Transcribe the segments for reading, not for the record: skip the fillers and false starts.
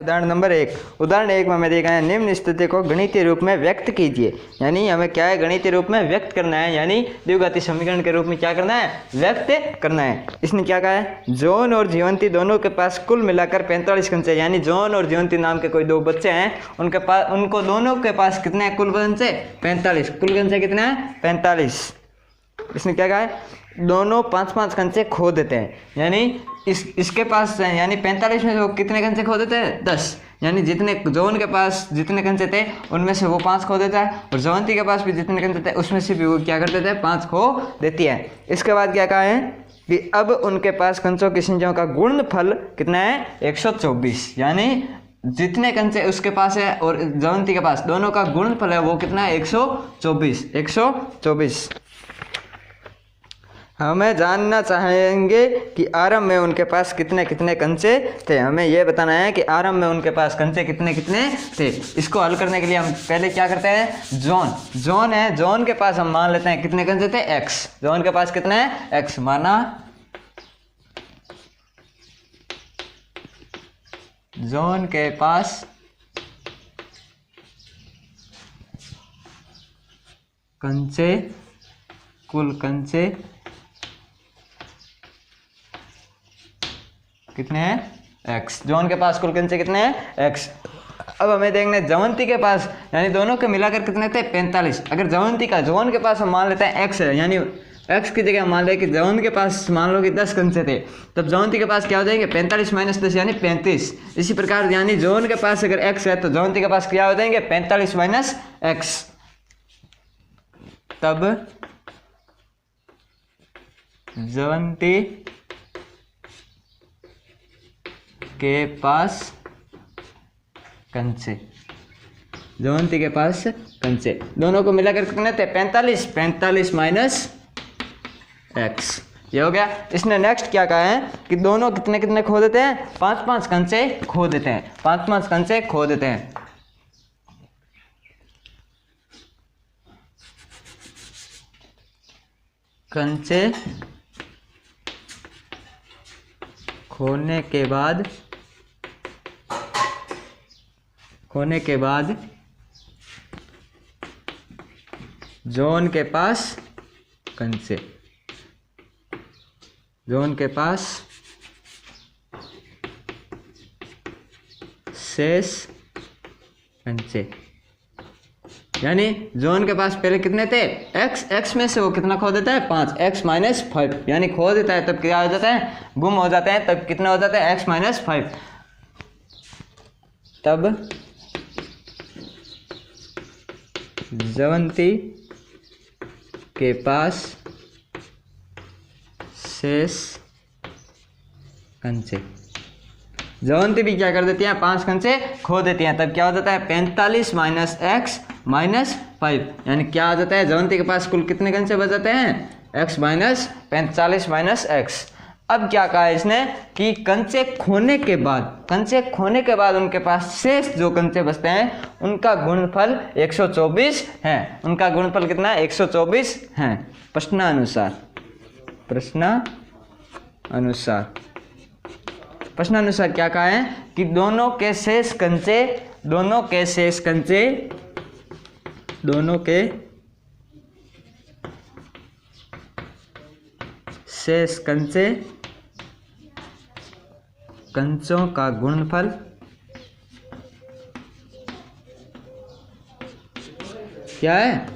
उदाहरण नंबर 1। उदाहरण 1 में हमें देखा है निम्न स्थिति को गणितीय रूप में व्यक्त कीजिए। यानी हमें क्या है, गणितीय रूप में व्यक्त करना है, यानी द्विघाती समीकरण के रूप में क्या करना है, व्यक्त करना है। इसने क्या कहा है, जॉन और जीवंती दोनों के पास कुल मिलाकर 45 कंचे, यानी जॉन और जीवंती नाम के कोई दो बच्चे हैं, उनको दोनों के पास कितने हैं कुल कंचे, 45। कुल कंचे कितने हैं, 45। इसने क्या कहा है, दोनों 5-5 कंचे खो देते हैं, यानी इसके पास यानी 45 में से वो कितने कंचे खो देते हैं, 10। यानी जितने जॉन के पास जितने कंचे थे उनमें से वो 5 खो देता है, और जयंती के पास भी जितने कंचे थे उसमें से भी वो क्या कर देते हैं, 5 खो देती है। इसके बाद क्या कहा है कि अब उनके पास कंचों की संख्या का गुणनफल कितना है, 124। यानी जितने कंचे उसके पास है और जयंती के पास दोनों का गुणनफल है वो कितना है, 124। हमें जानना चाहेंगे कि आरंभ में उनके पास कितने कितने कंचे थे। हमें यह बताना है कि आरंभ में उनके पास कंचे कितने कितने थे। इसको हल करने के लिए हम पहले क्या करते हैं, जॉन है, जॉन के पास हम मान लेते हैं कितने कंचे थे, x। जॉन के पास कितने है, x माना। जॉन के पास कंचे, कुल कंचे कितने हैं, x। जॉन के पास कुल कंचे कितने हैं, x। अब हमें देखना है जयंती के पास, यानी दोनों के मिलाकर कितने थे, 45। अगर जयंती का जॉन के पास हम मान लेते हैं x है, यानी x की जगह हम मान लें कि जयंती के पास मान लो कि 10 कंचे थे, तब जयंती के पास क्या हो जाएंगे, 45 - 10 यानी 35। इसी प्रकार यानी जॉन के पास अगर x है तो जयंती के पास क्या हो जाएंगे, 45 - x। तब जयंती के पास कंचे, जयंती के पास कंचे दोनों को मिलाकर कितने थे, 45 - x। ये हो गया। इसने नेक्स्ट क्या कहा है कि दोनों कितने कितने खो देते हैं, 5-5 कंचे खो देते हैं, 5-5 कंचे खो देते हैं। कंचे खोने के बाद जॉन के पास कंचे, जॉन के पास शेष कंचे, यानी जॉन के पास पहले कितने थे, x में से वो कितना खो देता है, 5, x - 5, यानी खो देता है तब क्या हो जाता है, गुम हो जाते हैं, तब कितना हो जाता है, x - 5। तब जयंती के पास शेष कंचे, जयंती भी क्या कर देती है, 5 कंचे खो देती हैं, तब क्या हो जाता है, 45 - x - 5, यानी क्या आ जाता है, जयंती के पास कुल कितने कंचे बच जाते हैं, x - 45 - x। अब क्या कहा है इसने कि कंचे खोने के बाद उनके पास शेष जो कंचे बचते हैं उनका गुणनफल 124 है। उनका गुणनफल कितना है, 124 है। प्रश्नानुसार क्या कहा है कि दोनों के शेष कंचे कंचों का गुणनफल क्या है,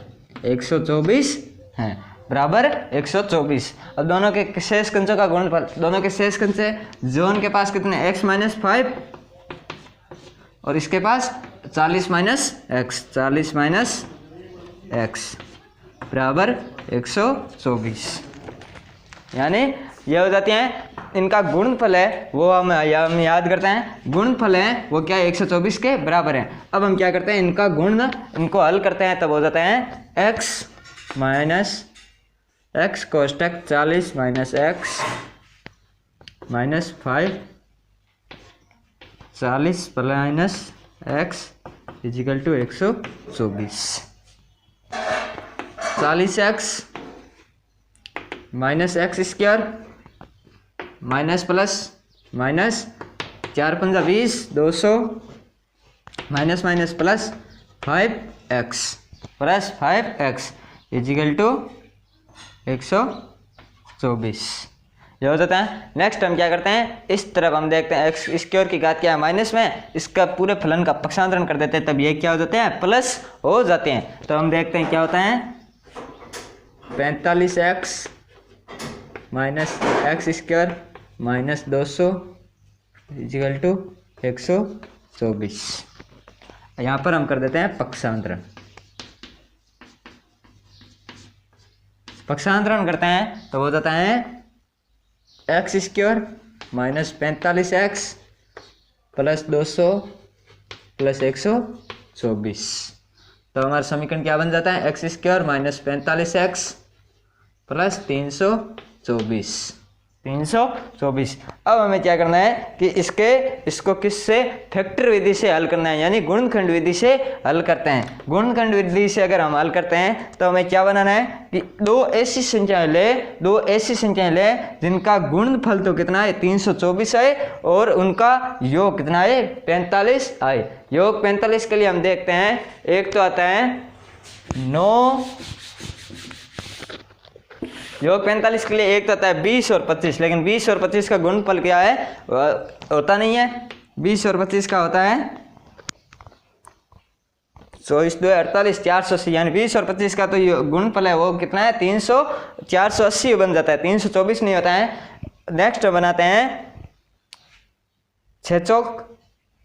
124 है, बराबर 124। अब दोनों के शेष कंचों का गुणनफल, दोनों के शेष कंचे जॉन के पास कितने, x - 5 और इसके पास 40 - x बराबर 124। यानी ये हो जाती हैं, इनका गुणनफल है वो हम याद करते हैं, गुणनफल है वो क्या है, 124 के बराबर है। अब हम क्या करते हैं, इनको हल करते हैं, तब हो जाता है x - x कोष्टक 40 - x - 5 40 - x = 124। 40x - x² minus plus minus 4 पंजा 20, 200 minus minus plus 5x plus 5x equal to 124 ये हो जाता है। नेक्स्ट हम क्या करते हैं, इस तरफ हम देखते हैं एक्स स्क्वायर की घात क्या है माइनस में, इसका पूरे फलन का पक्षांतरण कर देते हैं, तब ये क्या हो जाते हैं प्लस हो जाते हैं। तो हम देखते हैं क्या होता है 45x minus x square minus 200 equal to 124। यहाँ पर हम कर देते हैं पक्षांतरण। पक्षांतरण करते हैं तो हो जाता है x square minus 45x plus 200 plus 124। तो हमारा समीकरण क्या बन जाता है x square minus 45x plus 324। अब हमें क्या करना है कि इसको किससे फैक्टर विधि से हल करना है, यानी गुणनखंड विधि से हल करते हैं। गुणनखंड विधि से अगर हम हल करते हैं तो हमें क्या बनाना है कि दो ऐसी संख्याएं ले जिनका गुणनफल तो कितना है 324 है और उनका योग कितना है 45 है। योग 45 के लिए हम देखते हैं, एक तो आता है 9, योग 45 के लिए एक तो आता है 20 और 25, लेकिन 20 और 25 का गुणनफल क्या है होता नहीं है। 20 और 25 का होता है 24 2 48 480, यानी 20 और 25 का तो गुणनफल है वो कितना है 480 बन जाता है, 324 नहीं होता है। नेक्स्ट बनाते हैं 6 चौक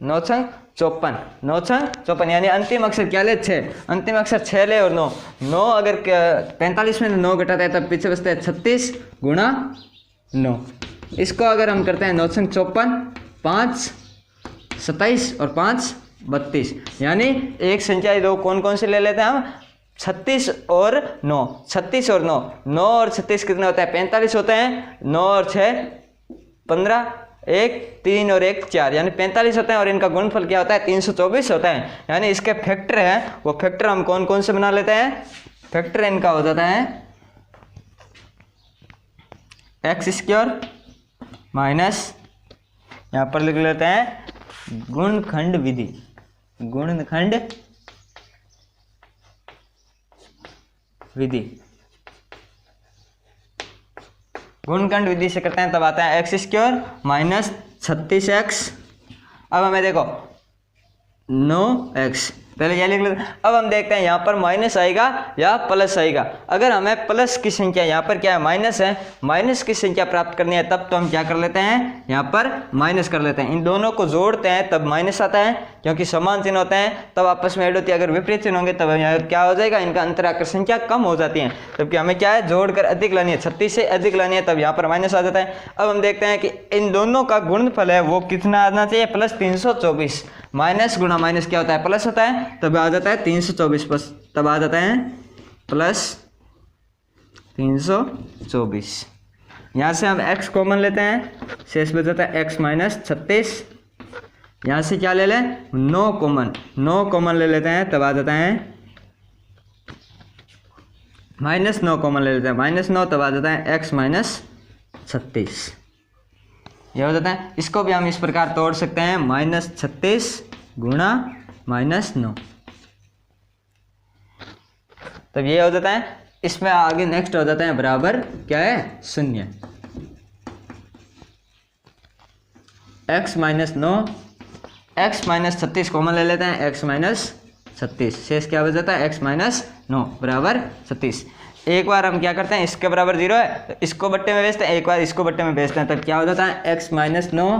9 छंग 54, 9 छंग 54, यानी अंतिम अक्षर क्या ले 6, अंतिम अक्षर 6 ले और 9 अगर 45 में 9 घटाते हैं तब पीछे बचता है 36 गुणा 9। इसको अगर हम करते हैं 9 छंग 54, 5 27 और 5 32, यानी एक संख्या दो कौन कौन से ले लेते हैं हम 36 और 9, 36 और 9, 9 और 36 कितने होता है 45 होते हैं, 9 और 6 15, 1 3 और 1 4, यानी 45 होते हैं और इनका गुणनफल क्या होता है 324 होता है। यानी इसके फैक्टर है वो फैक्टर हम कौन कौन से बना लेते हैं, फैक्टर इनका हो जाता है एक्स स्क्वायर माइनस यहाँ पर लिख लेते हैं गुणनखंड विधि, गुणनखंड विधि, गुणनखंड विधि से करते हैं तब आता है एक्स स्क्वायर माइनस 36x। अब हमें देखो 9x, पहले ये लिख लेते हैं। अब हम देखते हैं यहाँ पर माइनस आएगा या प्लस आएगा। अगर हमें प्लस की संख्या, यहाँ पर क्या है माइनस है, माइनस की संख्या प्राप्त करनी है तब तो हम क्या कर लेते हैं यहाँ पर माइनस कर लेते हैं। इन दोनों को जोड़ते हैं तब माइनस आता है, क्योंकि समान चिन्ह होते हैं तब आपस में ऐड होती है। अगर विपरीत चिन्ह होंगे तब यहाँ क्या हो जाएगा, इनका अंतर आकर संख्या कम हो जाती है। जबकि हमें क्या है जोड़कर अधिक लानी है, 36 से अधिक लानी है, तब यहाँ पर माइनस आ जाता है। अब हम देखते हैं कि इन दोनों का गुणनफल है वो कितना आना चाहिए प्लस 324। माइनस गुणा माइनस क्या होता है प्लस होता है, तब आ जाता है 324 प्लस, तब आ जाता है प्लस 324। यहाँ से हम x कॉमन लेते हैं, शेष बच जाता है x माइनस 36। यहाँ से क्या ले लें 9 कॉमन ले लेते हैं, तब आ जाता है माइनस 9 कॉमन ले लेते हैं, माइनस 9, तब आ जाता है x माइनस 36। यह हो जाता है। इसको भी हम इस प्रकार तोड़ सकते हैं माइनस 36 गुणा माइनस 9, तब ये हो जाता है। इसमें आगे नेक्स्ट हो जाता है बराबर क्या है 0। x minus 9, x minus 36 common ले लेते हैं, x माइनस 36, शेष क्या हो जाता है x माइनस 9 बराबर 36। एक बार हम क्या करते हैं इसके बराबर 0 है तो इसको बट्टे में भेजते हैं, एक बार इसको बट्टे में भेजते हैं, तब क्या हो जाता है x माइनस 9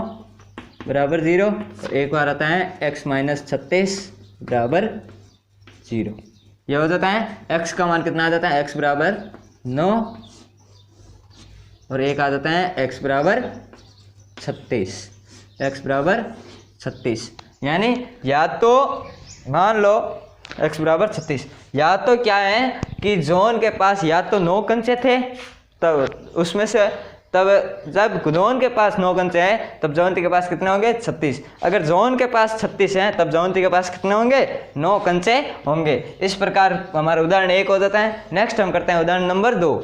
बराबर 0, और एक बार आता है x माइनस 36 बराबर 0। यह हो जाता है x का मान कितना आ जाता है x बराबर 9 और एक आ जाता है x बराबर 36, x बराबर 36। यानी या तो मान लो x बराबर 36, या तो क्या है कि जोन के पास या तो 9 कंचे थे, तब उसमें से तब जब जोन के पास 9 कंचे हैं तब जयंती के पास कितने होंगे 36। अगर जोन के पास 36 हैं तब जयंती के पास कितने होंगे 9 कंचे होंगे। इस प्रकार हमारा उदाहरण 1 हो जाता है। नेक्स्ट हम करते हैं उदाहरण नंबर 2।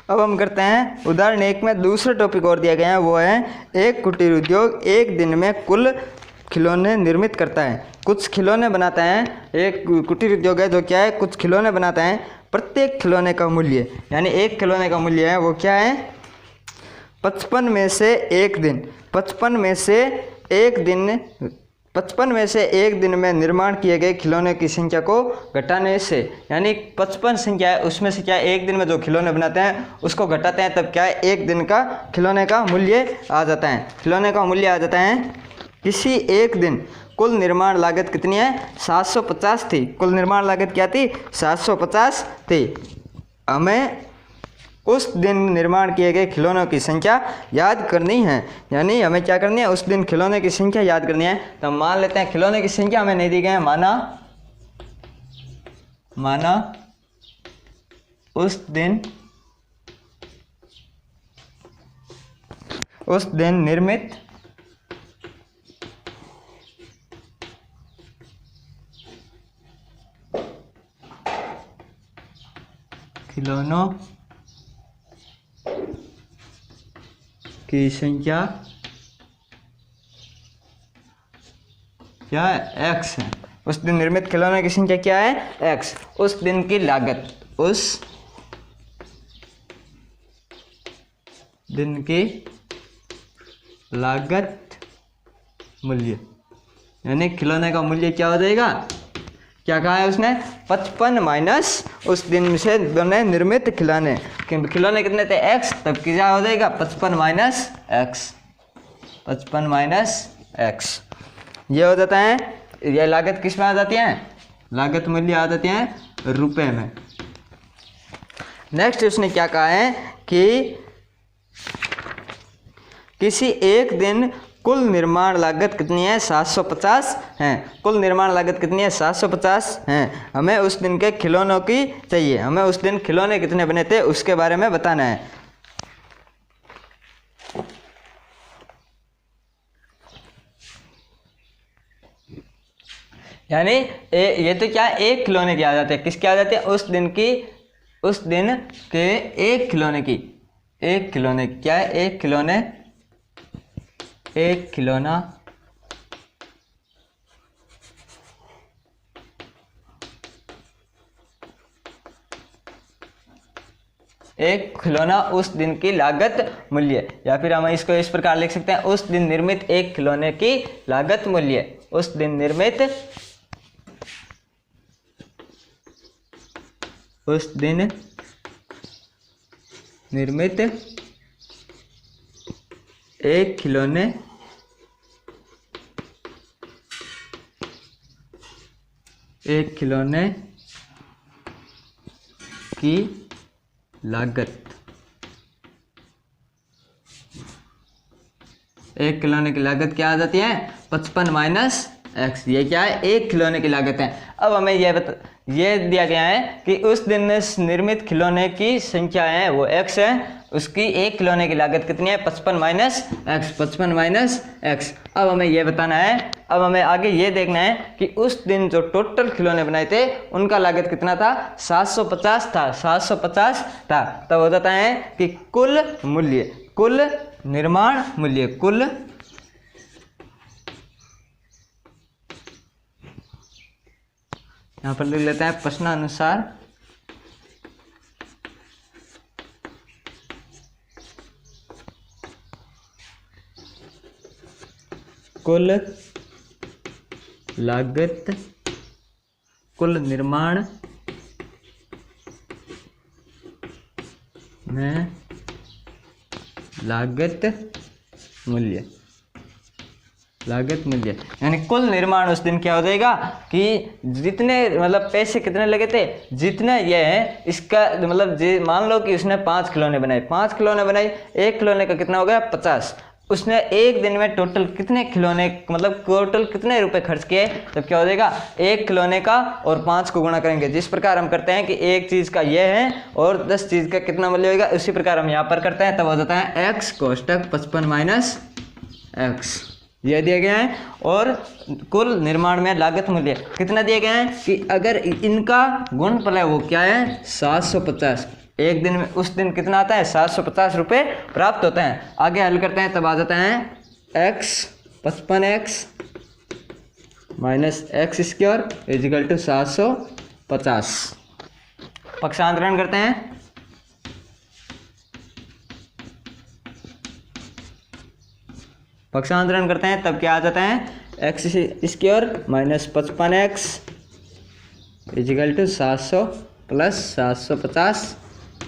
अब हम करते हैं उदाहरण 1 में दूसरा टॉपिक और दिया गया है, वो है एक कुटीर उद्योग एक दिन में कुल खिलौने निर्मित करता है, कुछ खिलौने बनाता है। एक कुटीर उद्योग है जो क्या है, कुछ खिलौने बनाता है। प्रत्येक खिलौने का मूल्य, यानी एक खिलौने का मूल्य है वो क्या है, 55 में से एक दिन, 55 में से एक दिन में निर्माण किए गए खिलौने की संख्या को घटाने से, यानी 55 संख्या है उसमें से क्या है, एक दिन में जो खिलौने बनाते हैं उसको घटाते हैं, तब क्या है, एक दिन का खिलौने का मूल्य आ जाता है। खिलौने का मूल्य आ जाता है। किसी एक दिन कुल निर्माण लागत कितनी है, 750 थी। कुल निर्माण लागत क्या थी, 750 थी। हमें उस दिन निर्माण किए गए खिलौनों की संख्या याद करनी है, यानी हमें क्या करनी है, उस दिन खिलौने की संख्या याद करनी है। तो मान लेते हैं खिलौने की संख्या हमें नहीं दी गई है, माना उस दिन निर्मित खिलौनों की संख्या क्या है, x है। उस दिन निर्मित खिलौनों की संख्या क्या है, x। उस दिन की लागत, उस दिन की लागत मूल्य, यानी खिलौने का मूल्य क्या हो जाएगा, क्या कहा है उसने, 55 माइनस उस दिन से बने निर्मित खिलौने, खिलौने कितने थे, x, तब क्या हो जाएगा 55 माइनस x, 55 माइनस x। ये हो जाता है, ये लागत किस में आ जाती है, लागत मूल्य आ जाती है रुपए में। नेक्स्ट उसने क्या कहा है कि किसी एक दिन कुल निर्माण लागत कितनी है, 750 है। कुल निर्माण लागत कितनी है, 750 है। हमें उस दिन के खिलौनों की चाहिए, हमें उस दिन खिलौने कितने बने थे उसके बारे में बताना है। यानी ये तो क्या एक खिलौने की आ जाते हैं, किसके आ जाते हैं, उस दिन के एक खिलौने की, एक खिलौने क्या है, एक खिलौना एक खिलौना उस दिन की लागत मूल्य, या फिर हम इसको इस प्रकार लिख सकते हैं, उस दिन निर्मित एक खिलौने की लागत मूल्य, उस दिन निर्मित एक खिलौने की लागत, एक खिलौने की लागत क्या आ जाती है, 55 माइनस x। ये क्या है, एक खिलौने की लागत है। अब हमें ये दिया गया है कि उस दिन निर्मित खिलौने की संख्या है वो x है, उसकी एक खिलौने की लागत कितनी है, 55 माइनस x, 55 माइनस x। अब हमें ये बताना है, अब हमें आगे ये देखना है कि उस दिन जो टोटल खिलौने बनाए थे उनका लागत कितना था, 750 था, 750 था। तब हो जाता है कि कुल मूल्य, कुल निर्माण मूल्य, कुल यहाँ पर लिख लेते हैं प्रश्नानुसार कुल लागत, कुल निर्माण में लागत मूल्य, यानी कुल निर्माण उस दिन क्या हो जाएगा कि जितने मतलब पैसे कितने लगे थे, जितने ये है इसका मतलब मान लो कि उसने 5 खिलौने बनाए, 5 खिलौने बनाए, एक खिलौने का कितना हो गया 50। उसने एक दिन में टोटल कितने खिलौने मतलब टोटल कितने रुपए खर्च किए, तब क्या हो जाएगा, एक खिलौने का और 5 को गुणा करेंगे। जिस प्रकार हम करते हैं कि एक चीज़ का ये है और 10 चीज़ का कितना मूल्य होगा, उसी प्रकार हम यहाँ पर करते हैं। तब हो जाता है x कोष्टक 55 माइनस x, यह दिया गया है। और कुल निर्माण में लागत मूल्य कितना दिया गया है कि अगर इनका गुणनफल है वो क्या है 750, एक दिन में उस दिन कितना आता है 750 रुपये प्राप्त होते हैं। आगे हल करते हैं तब आ जाता है x 55x minus x square equal to 750। पक्षांतरण करते हैं, पक्षांतरण करते हैं तब क्या आ जाता है x square minus 55x equal to 700 plus 750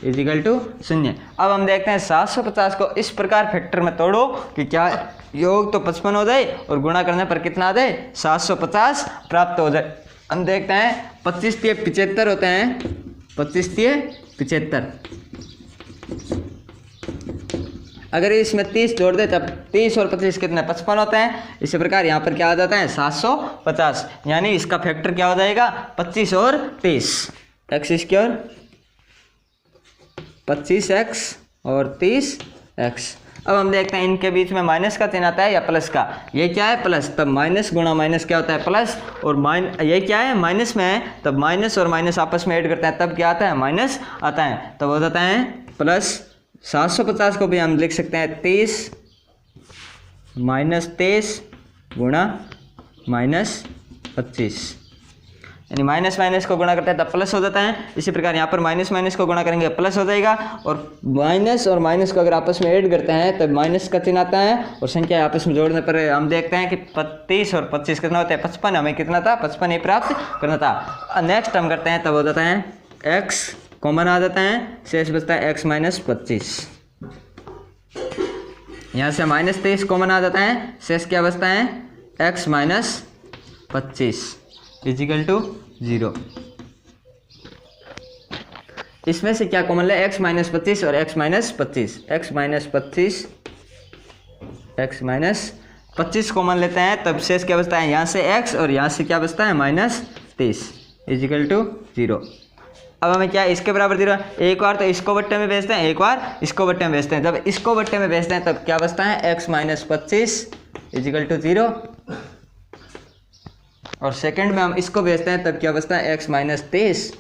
equal to 0। अब हम देखते हैं 750 को इस प्रकार फैक्टर में तोड़ो कि क्या योग तो 55 हो जाए और गुणा करने पर कितना आ जाए 750 प्राप्त हो जाए। हम देखते हैं 25 तिये 75 होते हैं, 25 तिये 75। अगर इसमें 30 जोड़ दे तब 30 और 25 कितने 55 होते हैं। इसी प्रकार यहाँ पर क्या आ जाता है 750, यानी इसका फैक्टर क्या हो जाएगा 25 और 30। एक्स स्क्वायर 25x और 30x। अब हम देखते हैं इनके बीच में माइनस का चिन्ह आता है या प्लस का। ये क्या है प्लस, तब माइनस गुणा माइनस क्या होता है प्लस, और ये क्या है माइनस में है तब माइनस और माइनस आपस में ऐड करते हैं तब क्या आता है माइनस आता है। तब हो जाता है प्लस 750 को भी हम लिख सकते हैं 30 माइनस 23 गुणा माइनस 25, यानी माइनस माइनस को गुणा करते हैं तब प्लस हो जाता है। इसी प्रकार यहाँ पर माइनस माइनस को गुणा करेंगे प्लस हो जाएगा, और माइनस को अगर आपस में ऐड करते हैं तब माइनस का चिन्ह आता है, और संख्या आपस में जोड़ने पर हम देखते हैं कि 30 और 25 कितना होता है 55। हमें कितना था 55 ही प्राप्त करना था। नेक्स्ट हम करते हैं तब हो जाता है x कॉमन आ जाता है, शेष बचता है x माइनस 25। यहाँ से माइनस 23 कॉमन आ जाता है, शेष क्या बचता है x माइनस 25 इजिकल टू 0। इसमें से क्या कॉमन ले x माइनस 25 और x minus 25, x minus 25 common लेते हैं तब शेष क्या बचता है यहाँ से x और यहाँ से क्या बचता है माइनस 23 इजिकल टू 0। अब हमें क्या इसके बराबर 0, एक बार तो इसको बट्टे में भेजते हैं एक बार इसको बट्टे में भेजते हैं। जब इसको बट्टे में भेजते हैं तब क्या बचता है x माइनस 25 इजिकल टू 0, और सेकंड में हम इसको भेजते हैं तब क्या बचता है x माइनस 23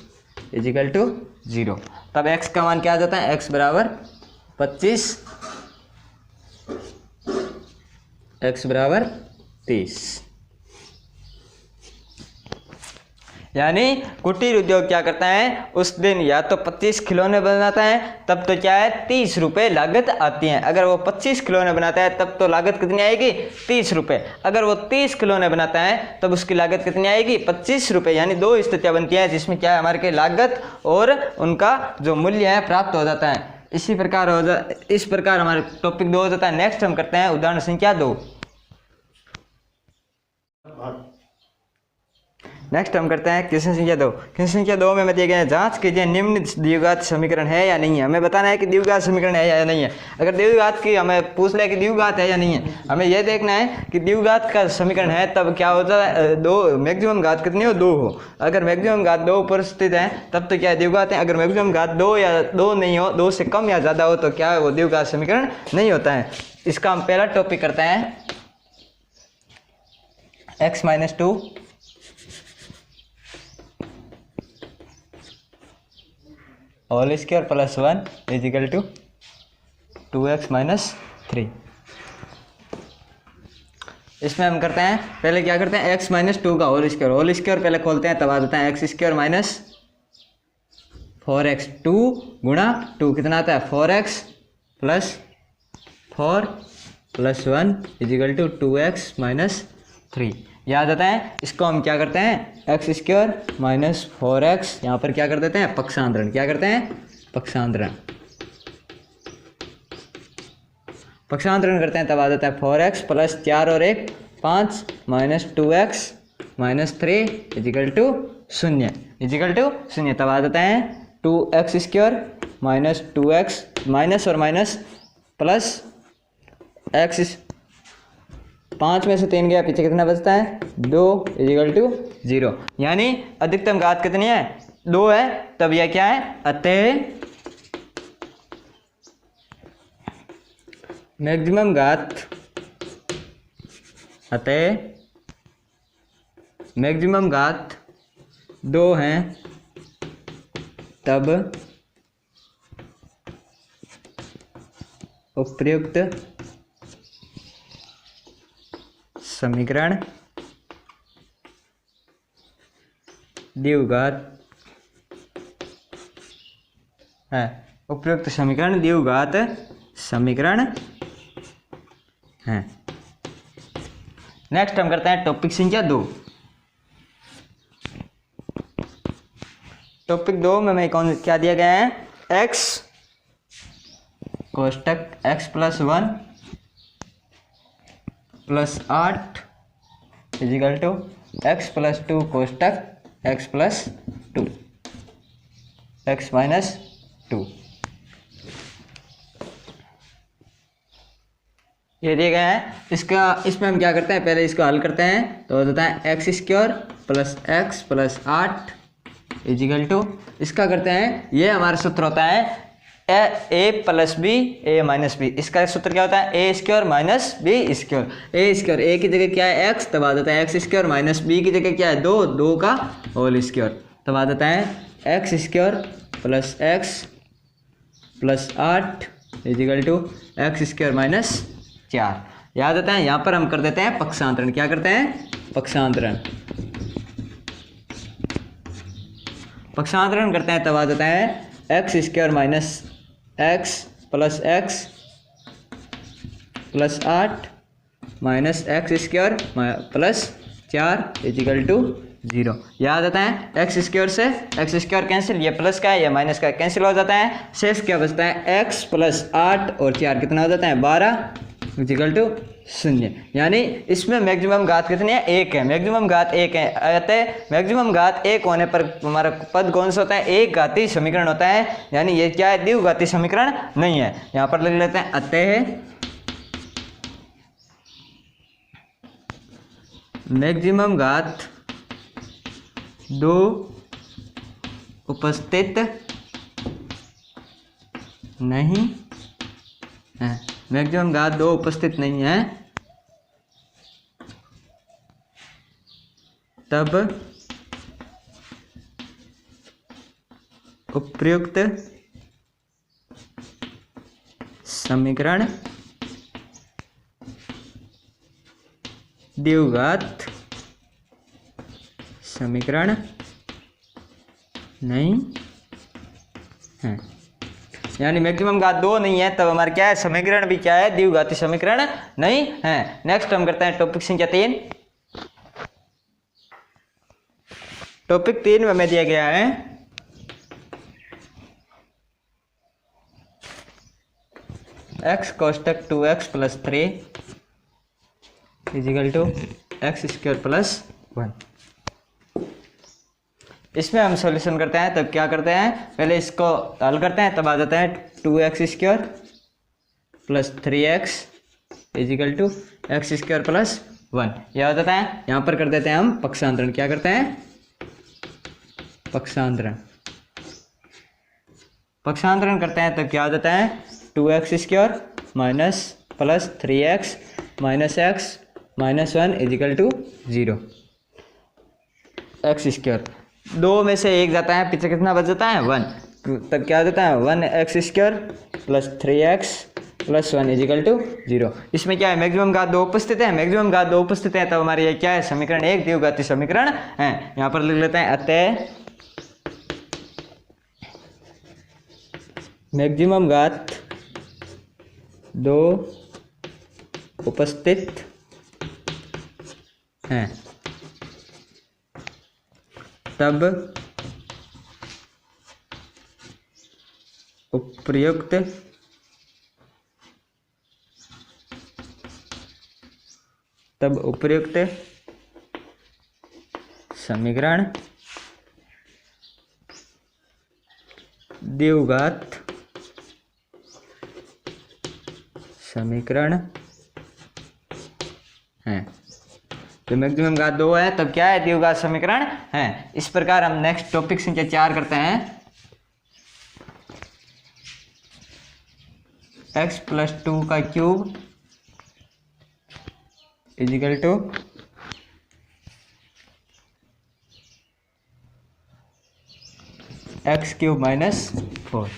इजिकल टू 0। तब x का मान क्या आ जाता है x बराबर 25, x बराबर 30। यानी कुटीर उद्योग क्या करता है उस दिन या तो 25 खिलौने बनाता है तब तो क्या है 30 रुपये लागत आती है। अगर वो 25 खिलौने बनाता है तब तो लागत कितनी आएगी 30 रुपये। अगर वो 30 खिलौने बनाता है तब उसकी लागत कितनी आएगी 25 रुपये। यानी दो स्थितियाँ बनती हैं जिसमें क्या है हमारे के लागत और उनका जो मूल्य है प्राप्त हो जाता है। इस प्रकार हमारे टॉपिक 2 हो जाता है। नेक्स्ट हम करते हैं उदाहरण संख्या 2। नेक्स्ट हम करते हैं क्वेश्चन संख्या 2। क्वेश्चन संख्या 2 में दिए गए हैं जांच कीजिए निम्न द्विघात समीकरण है या नहीं है। हमें बताना है कि द्विघात समीकरण है या नहीं है। अगर द्विघात की हमें पूछ ले कि द्विघात है या नहीं है, हमें यह देखना है कि द्विघात का समीकरण है तब क्या होता है दो मैक्सिमम घात कितनी हो 2 हो। अगर मैक्सिमम घात 2 उपस्थित है तब तो क्या है द्विघात है। अगर मैक्सिमम घात 2 या 2 नहीं हो, 2 से कम या ज़्यादा हो तो क्या है वो द्विघात समीकरण नहीं होता है। इसका हम पहला टॉपिक करते हैं x minus 2 whole square plus 1 equal to 2x minus 3। इसमें हम करते हैं पहले क्या करते हैं x माइनस 2 का होल स्क्वायर पहले खोलते हैं तब आ जाता है एक्स स्क्वायर माइनस 4x 2 गुणा 2 कितना आता है 4x plus 4 plus 1 equal to 2x minus 3। याद आता है। इसको हम क्या करते हैं एक्स स्क्वायर माइनस 4x यहाँ पर क्या कर देते हैं पक्षांतरण। क्या करते हैं पक्षांतरण करते हैं तब आ जाता है 4x प्लस 4 और 1 5 minus 2x minus 3 equal to 0 तब आ जाता है 2x square minus 2x minus और माइनस प्लस x 5 में से 3 गया पीछे कितना बचता है 2 इजिकल टू 0। यानी अधिकतम घात कितनी है 2 है तब यह क्या है अतः मैक्सिमम घात 2 हैं तब उपयुक्त समीकरण द्विघात है, उपयुक्त समीकरण द्विघात समीकरण है। नेक्स्ट हम करते हैं टॉपिक संख्या 2। टॉपिक 2 में हमें कौन क्या दिया गया है, x कोष्टक x + 1 + 8 इजिकल टू x + 2 कोष्टक x + 2 x - 2 ये दिया गया है। इसमें हम क्या करते हैं, पहले इसको हल करते हैं तो हो जाता है x² + x + 8 इजिकल टू, इसका करते हैं, ये हमारा सूत्र होता है a + b a - b। इसका सूत्र क्या होता है, a² - b²। a की जगह क्या है x, तब आ जाता है x² - b की जगह क्या है 2 का होल स्क्वायर, तब आ जाता है x² + x + 8 equal to x² - 4। याद आता है, यहाँ पर हम कर देते हैं पक्षांतरण। क्या करते हैं, पक्षांतरण करते हैं, तब आ जाता है x² - x + x + 8 -x² + 4 equal to 0। याद आता है x² से x² कैंसिल, ये प्लस का है या माइनस का कैंसिल हो जाता है, शेष क्या बचता है x + 8 और 4 कितना हो जाता है 12 इजिकल टू 0। यानी इसमें मैक्सिमम घात कितनी है, 1 है, मैक्सिमम घात 1 है। अतः मैक्सिमम घात 1 होने पर हमारा पद कौन सा होता है, एक घातीय समीकरण होता है, यानी ये क्या है, द्विघातीय समीकरण नहीं है। यहाँ पर लिख लेते हैं अतः मैक्सिमम घात 2 उपस्थित नहीं है, मैक्सिमम घात 2 उपस्थित नहीं है, तब उपयुक्त समीकरण द्विघात समीकरण नहीं है। यानी मैक्सिमम घात 2 नहीं है, तब हमारा क्या है, समीकरण भी क्या है, द्विघाती समीकरण नहीं है। नेक्स्ट हम करते हैं टॉपिक संख्या 3। टॉपिक 3 में हमें दिया गया है x कोष्टक 2x + 3 equal to x² + 1। इसमें हम सॉल्यूशन करते हैं, तब क्या करते हैं, पहले इसको हल करते हैं, तब आ जाता है 2x² + 3x is equal to x² + 1। यह हो जाता है, यहाँ पर कर देते हैं हम पक्षांतरण। क्या करते हैं, पक्षांतरण करते हैं, तब क्या हो जाता है 2x² + 3x - x - 1 equal to 0। x², 2 में से 1 जाता है, पीछे कितना बच जाता है 1, तब क्या हो जाता है 1x² + 3x + 1 इजिकल टू 0। इसमें क्या है, मैक्सिमम घात 2 उपस्थित है, मैक्सिमम घात 2 उपस्थित है, तब हमारे ये क्या है, समीकरण एक द्विघाती समीकरण है। यहाँ पर लिख लेते हैं अतः मैक्सिमम घात 2 उपस्थित हैं, तब उपयुक्त समीकरण द्विघात समीकरण है। तो मैक्सिमम घात 2 है, तब क्या है, द्विघात समीकरण है। इस प्रकार हम नेक्स्ट टॉपिक संख्या 4 करते हैं x + 2 का क्यूब इजिकल टू x³ - 4।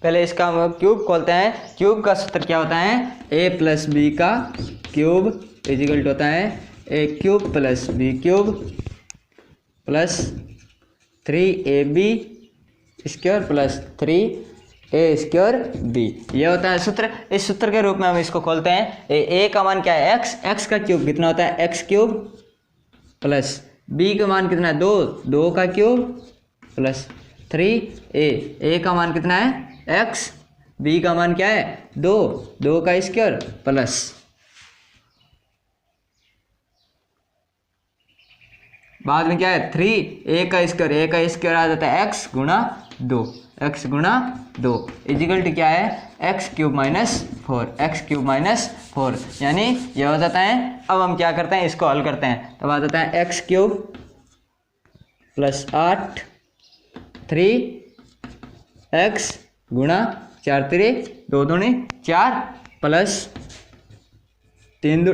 पहले इसका हम क्यूब खोलते हैं। क्यूब का सूत्र क्या होता है? a प्लस बी का क्यूब इजिकल होता है a cube plus B cube plus 3ab square plus 3a square b। ये होता है सूत्र। इस सूत्र के रूप में हम इसको खोलते हैं। a का मान क्या है? x का क्यूब कितना होता है? x क्यूब प्लस b का मान कितना है? 2 का क्यूब प्लस 3a का मान कितना है? x, b का मान क्या है? 2 का स्क्वायर प्लस बाद में क्या है? 3a का स्क्वायर आ जाता है x गुणा 2 इजिकल टू क्या है? x क्यूब माइनस 4 यानी ये हो जाता है। अब हम क्या करते हैं? इसको हल करते हैं। तब आ जाता है x क्यूब प्लस 8 3x गुणा 4 3 2 दूनी 4 plus 3 2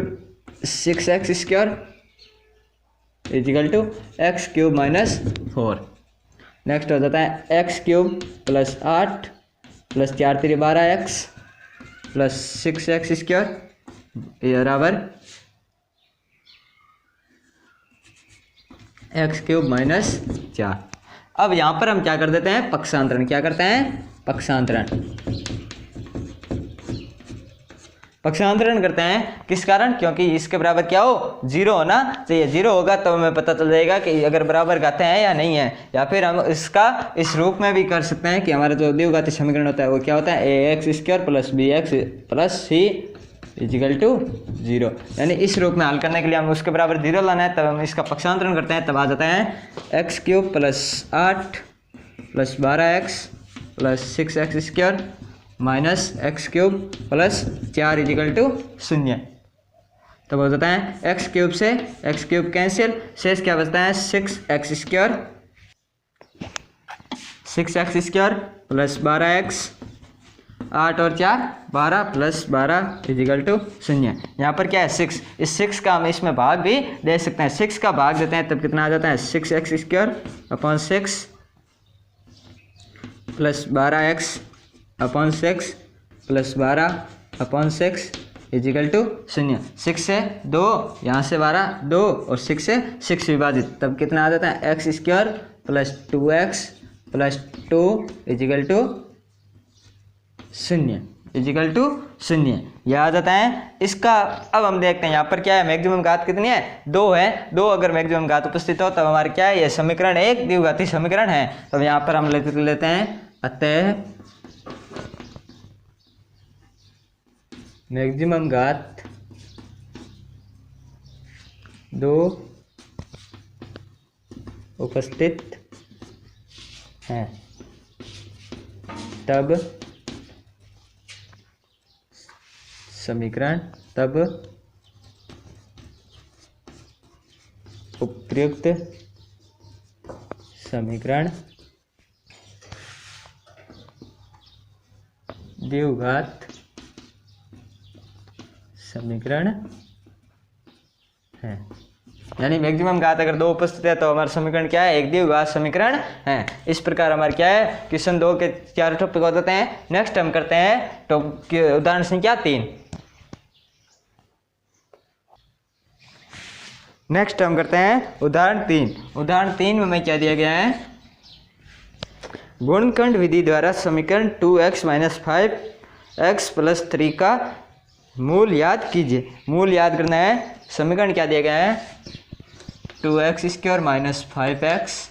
6x square equal to x cube minus 4। Next हो जाता है x cube plus 8 plus 4 3 12x plus 6x square बराबर एक्स क्यूब माइनस 4। अब यहाँ पर हम क्या कर देते हैं? पक्षांतरण। क्या करते हैं? पक्षांतरण करते हैं। किस कारण? क्योंकि इसके बराबर क्या हो? 0 होना चाहिए। 0 होगा तो हमें पता चल जाएगा कि अगर बराबर घाते हैं या नहीं है। या फिर हम इसका इस रूप में भी कर सकते हैं कि हमारा जो द्विघाती समीकरण होता है वो क्या होता है? ax square plus bx plus c equal to 0। यानी इस रूप में हल करने के लिए हम उसके बराबर 0 लाना है। तब हम इसका पक्षांतरण करते हैं। तब आ जाता है x cube plus 8 plus 12x plus 6x square minus x cube plus 4 equal to 0। तब हो जाता है एक्स क्यूब से एक्स क्यूब कैंसिल, शेष क्या बचता है? 6x स्क्वायर प्लस 12x 8 और 4 12 प्लस 12 इजिकल टू 0। यहाँ पर क्या है? 6। इस 6 का हम इसमें भाग भी दे सकते हैं। 6 का भाग देते हैं तब कितना आ जाता है? 6x square upon 6 plus 12x upon 6 plus 12 upon 6 equal to 0। 6 से 2 यहाँ से 12 2 और 6 से 6 विभाजित तब कितना आ जाता है? X square plus 2x plus 2 equal to 0 यह आ जाता है इसका। अब हम देखते हैं यहाँ पर क्या है? मैक्सिमम घात कितनी है? 2 है। 2 अगर मैक्सिमम घात उपस्थित हो तब हमारे क्या है? ये समीकरण एक द्विघाती समीकरण है। तब यहाँ पर हम लेते हैं अतः मैक्सिमम घात 2 उपस्थित है तब समीकरण उपयुक्त समीकरण द्विघात समीकरण है। यानी मैक्सिमम घात अगर 2 उपस्थित है तो हमारा समीकरण क्या है? एक द्विघात समीकरण है। इस प्रकार हमारे क्या है? क्वेश्चन 2 के 4 टॉपिक हो जाते हैं। नेक्स्ट हम करते हैं उदाहरण संख्या 3। नेक्स्ट हम करते हैं उदाहरण 3। उदाहरण 3 में क्या दिया गया है? गुणनखंड विधि द्वारा समीकरण 2x माइनस 5x प्लस 3 का मूल याद कीजिए। मूल याद करना है। समीकरण क्या दिया गया है? 2x square minus 5x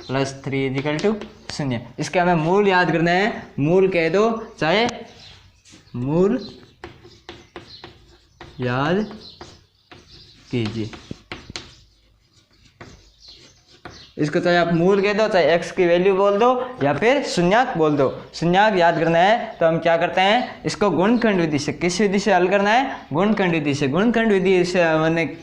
plus 3 equal to 0। इसके हमें मूल याद करना है। मूल कह दो चाहे मूल याद कीजिए। इसको चाहे आप मूल कह दो, चाहे x की वैल्यू बोल दो या फिर शून्यक बोल दो। शून्यक याद करना है तो हम क्या करते हैं? इसको गुणनखंड विधि से, किस विधि से हल करना है? गुणनखंड विधि से। गुणनखंड विधि से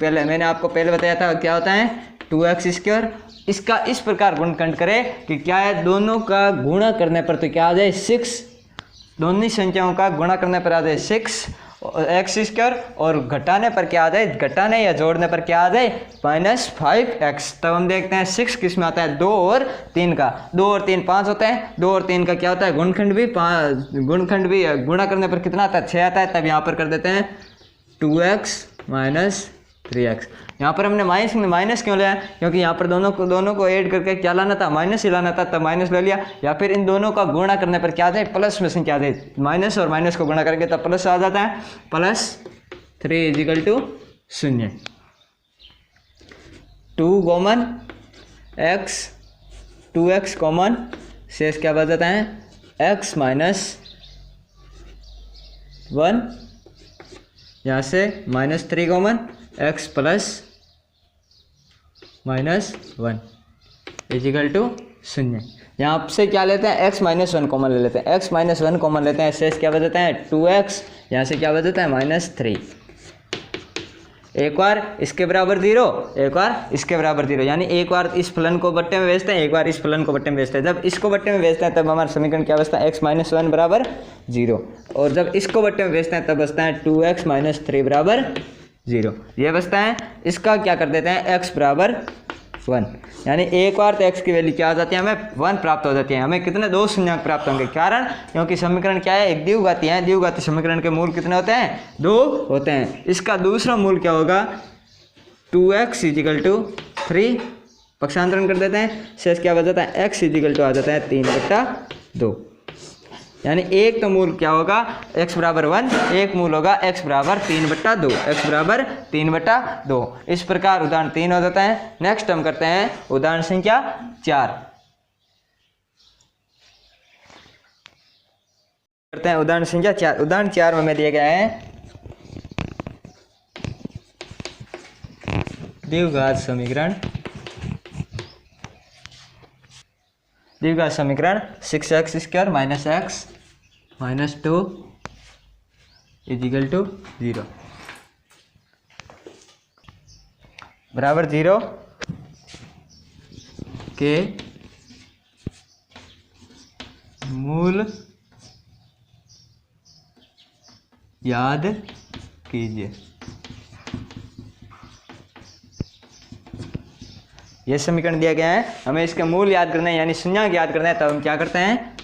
मैंने आपको पहले बताया था क्या होता है? 2x square. इसका इस प्रकार गुणनखंड करें कि क्या है? दोनों का गुणा करने पर तो क्या आ जाए? 6। दोनों संख्याओं का गुणा करने पर आ जाए 6 एक्स स्क्वायर, और घटाने पर क्या आ जाए, घटाने या जोड़ने पर क्या आ जाए, -5x। तब हम देखते हैं 6 किस में आता है, 2 और 3 का। 2 और 3 5 होता है, 2 और 3 का क्या होता है, गुणनखंड भी गुणा करने पर कितना आता है, 6 आता है। तब यहाँ पर कर देते हैं 2x - 3x। यहाँ पर हमने माइनस क्यों लिया, क्योंकि यहाँ पर दोनों को ऐड करके क्या लाना था, माइनस ही लाना था, तब माइनस ले लिया। या फिर इन दोनों का गुणा करने पर क्या आ जाए, प्लस में से क्या आ जाए, माइनस और माइनस को गुणा करके तब प्लस आ जाता है, +3 = 0। 2 कॉमन x, 2x कॉमन, शेष क्या बच जाता है, x - 1, यहाँ से -3 कॉमन, x + -1 = 0। यहाँ से क्या लेते हैं, x - 1 कॉमन ले लेते हैं, x - 1 कॉमन लेते हैं, शेष क्या बचता है, 2x, यहाँ से क्या बचता है, -3। एक बार इसके बराबर 0, एक बार इसके बराबर 0, यानी एक बार इस फलन को बट्टे में भेजते हैं, एक बार इस फलन को बट्टे में भेजते हैं। जब इसको बट्टे में भेजते हैं तब हमारा समीकरण क्या बचता है, x - 1 = 0, और जब इसको बट्टे में भेजते हैं तब बचता है 2x - 3 = 0, ये बचता है। इसका क्या कर देते हैं, x = 1, यानी एक बार तो x की वैल्यू क्या आ जाती है, हमें 1 प्राप्त हो जाती है। हमें कितने, 2 शून्याङ्क प्राप्त होंगे, कारण क्योंकि समीकरण क्या है, एक द्विघाती है। द्विघाती समीकरण के मूल कितने होते हैं, 2 होते हैं। इसका दूसरा मूल क्या होगा, 2x = 3, पक्षांतरण कर देते हैं, शेष क्या बच जाता है, x = आ जाता है 3/2, यानी एक तो मूल क्या होगा, x = 1, एक मूल होगा x = 3/2, x = 3/2। इस प्रकार उदाहरण 3 हो जाता है। नेक्स्ट हम करते हैं उदाहरण संख्या 4। करते हैं उदाहरण संख्या 4। उदाहरण 4 में हमें दिया गया है द्विघात समीकरण 6x² - x - 2 = 0 बराबर 0 के मूल याद कीजिए। ये समीकरण दिया गया है, हमें इसके मूल याद करना है, यानी शून्याङ्क याद करना है। तब हम क्या करते हैं,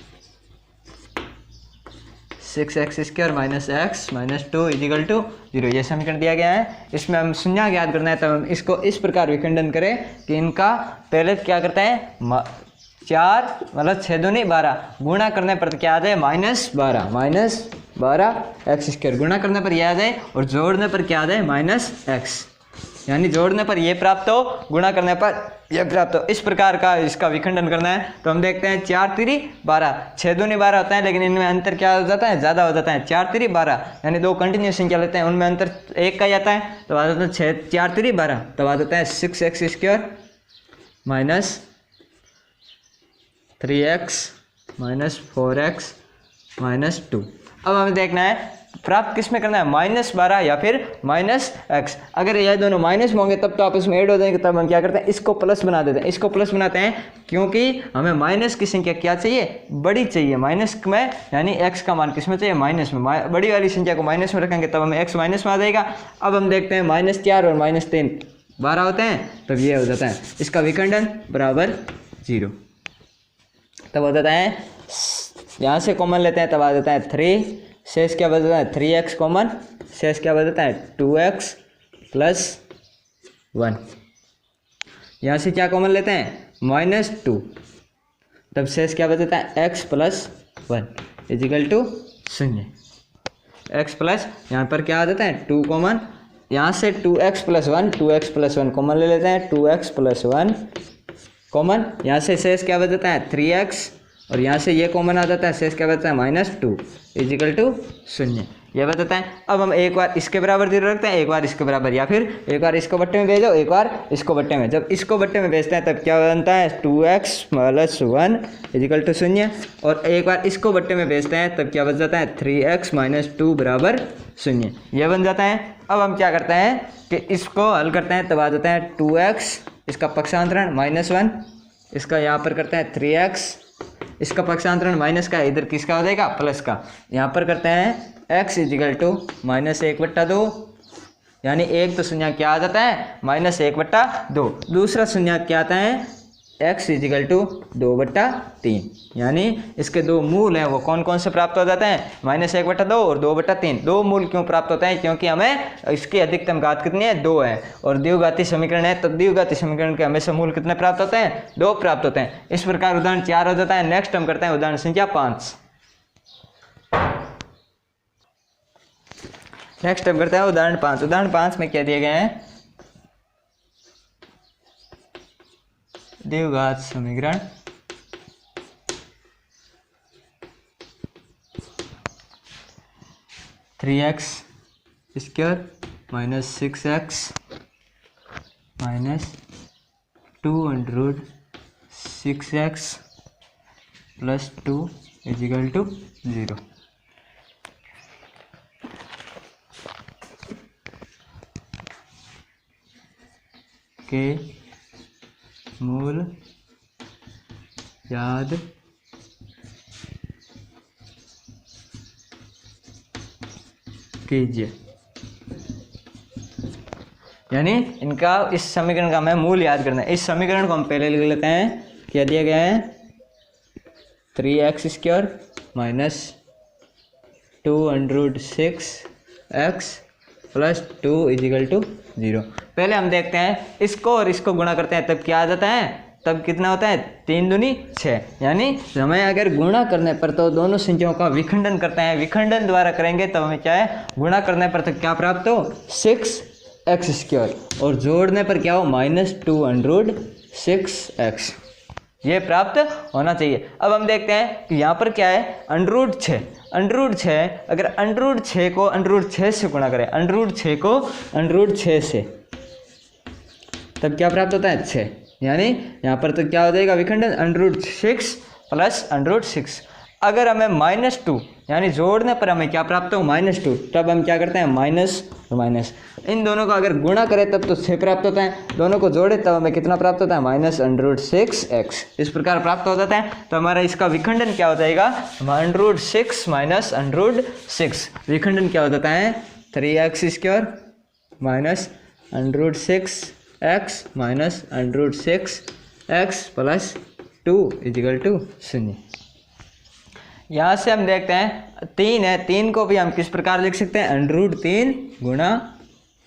6x² - x - 2 = 0, ये समीकरण दिया गया है। इसमें हम शून्याङ्क याद करना है, तब हम इसको इस प्रकार विखंडन करें कि इनका पहले क्या करते हैं, 4 मतलब 6 दूनी 12, गुणा करने पर क्या आ जाए, -12 x², गुणा करने पर यह आ जाए, और जोड़ने पर क्या आ जाए, -x, यानी जोड़ने पर ये प्राप्त हो, गुणा करने पर यह प्राप्त हो। इस प्रकार का इसका विखंडन करना है। तो हम देखते हैं 4 - 3 = 12, 6 दूनी 12 होता है, लेकिन इनमें अंतर क्या हो जाता है, ज़्यादा हो जाता है। 4 - 3 = 12, यानी 2 कंटिन्यूस संख्या लेते हैं, उनमें अंतर 1 का ही आता है, तो आ जाता है 4 - 3 = 12, तब आ जाता है 6x² - 3x - 4x - 2। अब हमें देखना है प्राप्त किस में करना है, -12 या फिर -x। अगर यह दोनों माइनस में होंगे तब तो आपस में ऐड हो जाएंगे, तब हम क्या करते हैं, इसको प्लस बना देते हैं। इसको प्लस बनाते हैं क्योंकि हमें माइनस की संख्या क्या चाहिए, बड़ी चाहिए। माइनस में यानी x का मान किस में चाहिए, माइनस में। बड़ी वाली संख्या को माइनस में रखेंगे तब हमें x माइनस में आ जाएगा। अब हम देखते हैं -4 और -3 12 होते हैं, तब ये हो जाता है इसका विखंडन बराबर 0। तब हो जाता है, यहाँ से कॉमन लेते हैं तब आ जाता है 3, शेष क्या बचता है, 3x कॉमन, शेष क्या बचता है 2x + 1। यहाँ से क्या कॉमन लेते हैं, -2, तब शेष क्या बचता है x + 1 = 0। x प्लस यहाँ पर क्या आ जाता है 2 कॉमन, यहाँ से 2x + 1 कॉमन ले लेते हैं, 2x + 1 कॉमन, यहाँ से शेष क्या बचता है 3x, और यहाँ से ये कॉमन आ जाता है, शेष क्या बचता है -2 = 0, ये बताता है। अब हम एक बार इसके बराबर 0 रखते हैं, एक बार इसके बराबर, या फिर एक बार इसको बट्टे में भेजो, एक बार इसको बट्टे में। जब इसको बट्टे में भेजते हैं तब क्या बनता है 2x + 1 = 0, और एक बार इसको बट्टे में भेजते हैं तब क्या बच जाता है 3x - 2 = 0, यह बन जाता है। अब हम क्या करते हैं कि इसको हल करते हैं, तब आ जाता है 2x, इसका पक्षांतरण -1, इसका यहाँ पर करते हैं 3x इसका पक्षांतरण माइनस का, इधर किसका हो जाएगा, प्लस का। यहाँ पर करते हैं x इजिकल टू -1/2, यानी एक तो शून्य क्या आ जाता है, -1/2। दूसरा शून्य क्या आता है, x इजिकल टू 2/3, यानी इसके दो मूल हैं वो कौन कौन से प्राप्त हो जाते हैं, -1/2 और 2/3। दो मूल क्यों प्राप्त होते हैं, क्योंकि हमें इसकी अधिकतम घात कितनी है, 2 है, और द्विघाती समीकरण है, तो द्विघाती समीकरण के हमेशा मूल कितने प्राप्त होते हैं, 2 प्राप्त होते हैं। इस प्रकार उदाहरण 4 हो जाता है। नेक्स्ट हम करते हैं उदाहरण संख्या 5। नेक्स्ट हम करते हैं उदाहरण 5। उदाहरण 5 में क्या दिए गए हैं, द्विघात समीकरण (3x² - 6x - 2√6x + 2 = 0। के मूल याद कीजिए, यानी इनका इस समीकरण का हमें मूल याद करना है। इस समीकरण को हम पहले लिख लेते हैं, क्या दिया गया है, 3x² - 2√6x + 2 = 0। पहले हम देखते हैं इसको और इसको गुणा करते हैं, तब क्या आ जाता है, तब कितना होता है, 3 दूनी 6, यानी हमें अगर गुणा करने पर तो दोनों संख्याओं का विखंडन करते हैं, विखंडन द्वारा करेंगे तब हमें क्या है, गुणा करने पर तो क्या प्राप्त हो, 6x², और जोड़ने पर क्या हो, -2√6x, ये प्राप्त होना चाहिए। अब हम देखते हैं कि यहाँ पर क्या है, √6, अगर √6 को √6 से गुणा करें, √6 को √6 से, तब क्या प्राप्त होता है, 6, यानी यहाँ पर तो क्या हो जाएगा, विखंडन √6 + √6। अगर हमें -2, यानी जोड़ने पर हमें क्या प्राप्त हो, -2, तब हम क्या करते हैं, माइनस और माइनस, इन दोनों का अगर गुणा करें तब तो 6 प्राप्त होता है, दोनों को जोड़े तब हमें कितना प्राप्त होता है, -√6x, इस प्रकार प्राप्त हो जाता है। तो हमारा इसका विखंडन क्या हो जाएगा, √6 - √6, विखंडन क्या हो जाता है, 3x² - √6x - √6x + 2 = 0। यहाँ से हम देखते हैं 3 है, 3 को भी हम किस प्रकार लिख सकते हैं, √3 गुणा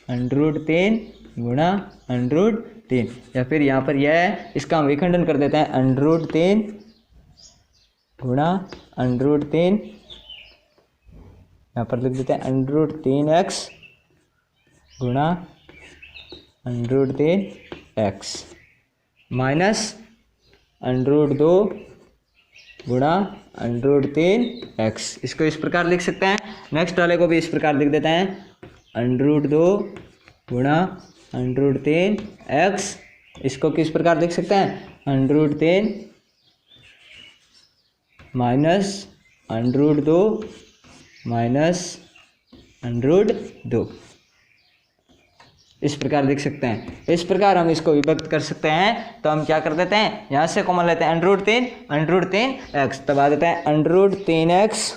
√3, या फिर यहाँ पर यह है, इसका हम विखंडन कर देते हैं, √3 गुणा √3, यहाँ पर लिख देते हैं √3x गुणा √3x माइनस √2 गुणा √3x, इसको इस प्रकार लिख सकते हैं। नेक्स्ट वाले को भी इस प्रकार लिख देते हैं, √2 गुणा √3x, इसको किस प्रकार लिख सकते हैं, √3 माइनस √2 माइनस √2, इस प्रकार लिख सकते हैं। इस प्रकार हम इसको विभक्त कर सकते हैं, तो हम क्या कर देते हैं, यहाँ से कॉमन लेते हैं √3x, तब आ जाता है √3x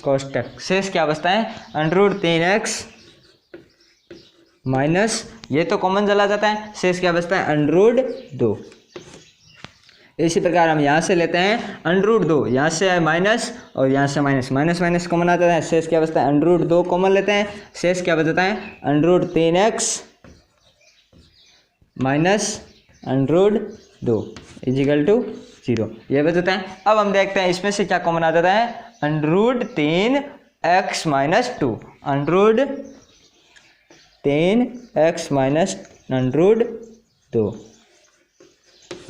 कोष्टक, शेष क्या बचता है, √3x माइनस, ये तो कॉमन चला जाता है, शेष क्या बचता है, √2। इसी प्रकार हम यहाँ से लेते हैं √2, यहाँ से है माइनस और यहाँ से माइनस, माइनस माइनस कॉमन आता है, शेष क्या बचता है, √2 कॉमन लेते हैं, शेष क्या बचता है, √3x माइनस √2 = 0, ये बचता है। अब हम देखते हैं इसमें से क्या कॉमन आ जाता है, √3x - 2, √3x - √2,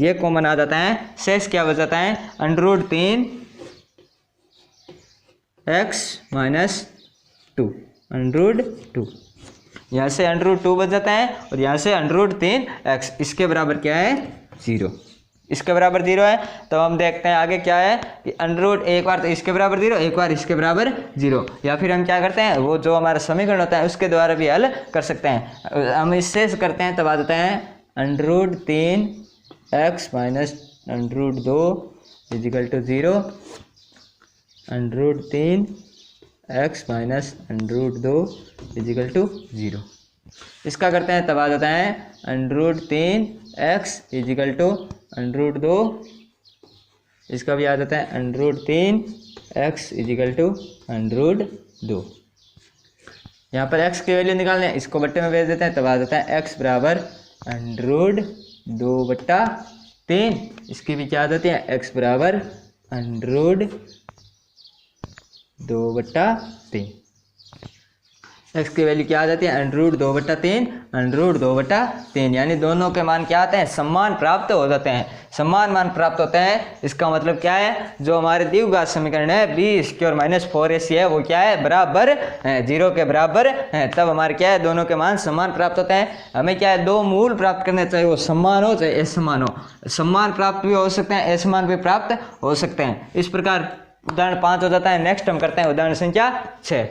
ये कॉमन आ जाता है, शेष क्या बच जाता है, √3x - 2, √2, यहाँ से √2 बच जाता है और यहाँ से √3x, इसके बराबर क्या है, 0, इसके बराबर 0 है। तो हम देखते हैं आगे क्या है कि एक बार तो इसके बराबर 0, एक बार इसके बराबर 0, या फिर हम क्या करते हैं, वो जो हमारा समीकरण होता है उसके द्वारा भी हल कर सकते हैं। हम इससे करते हैं तब आ जाता है √3x - √2 equal to 0, √3 x minus √2 equal to 0। इसका करते हैं तब आ जाता है √3 x इजिकल टू √2, इसका भी आ जाता है √3 x इजिकल टू √2। यहाँ पर x की वैल्यू निकालने हैं, इसको बट्टे में भेज देते हैं तब आ जाता है x बराबर √2/3। इसकी भी क्या आ जाती है x बराबर √2/3। x की वैल्यू क्या आ जाती है √2/3, √2/3, यानी दोनों के मान क्या आते हैं, समान प्राप्त हो जाते हैं। समान मान प्राप्त होते हैं, इसका मतलब क्या है, जो हमारे द्विघात समीकरण है b² - 4ac है वो क्या है, बराबर है, 0 के बराबर है। तब हमारे क्या है, दोनों के मान समान प्राप्त होते हैं। हमें क्या है, दो मूल प्राप्त करने, चाहे वो समान हो चाहे असमान हो। समान प्राप्त भी हो सकते हैं, असमान भी प्राप्त हो सकते हैं। इस प्रकार उदाहरण 5 हो जाता है। नेक्स्ट हम करते हैं उदाहरण संख्या 6।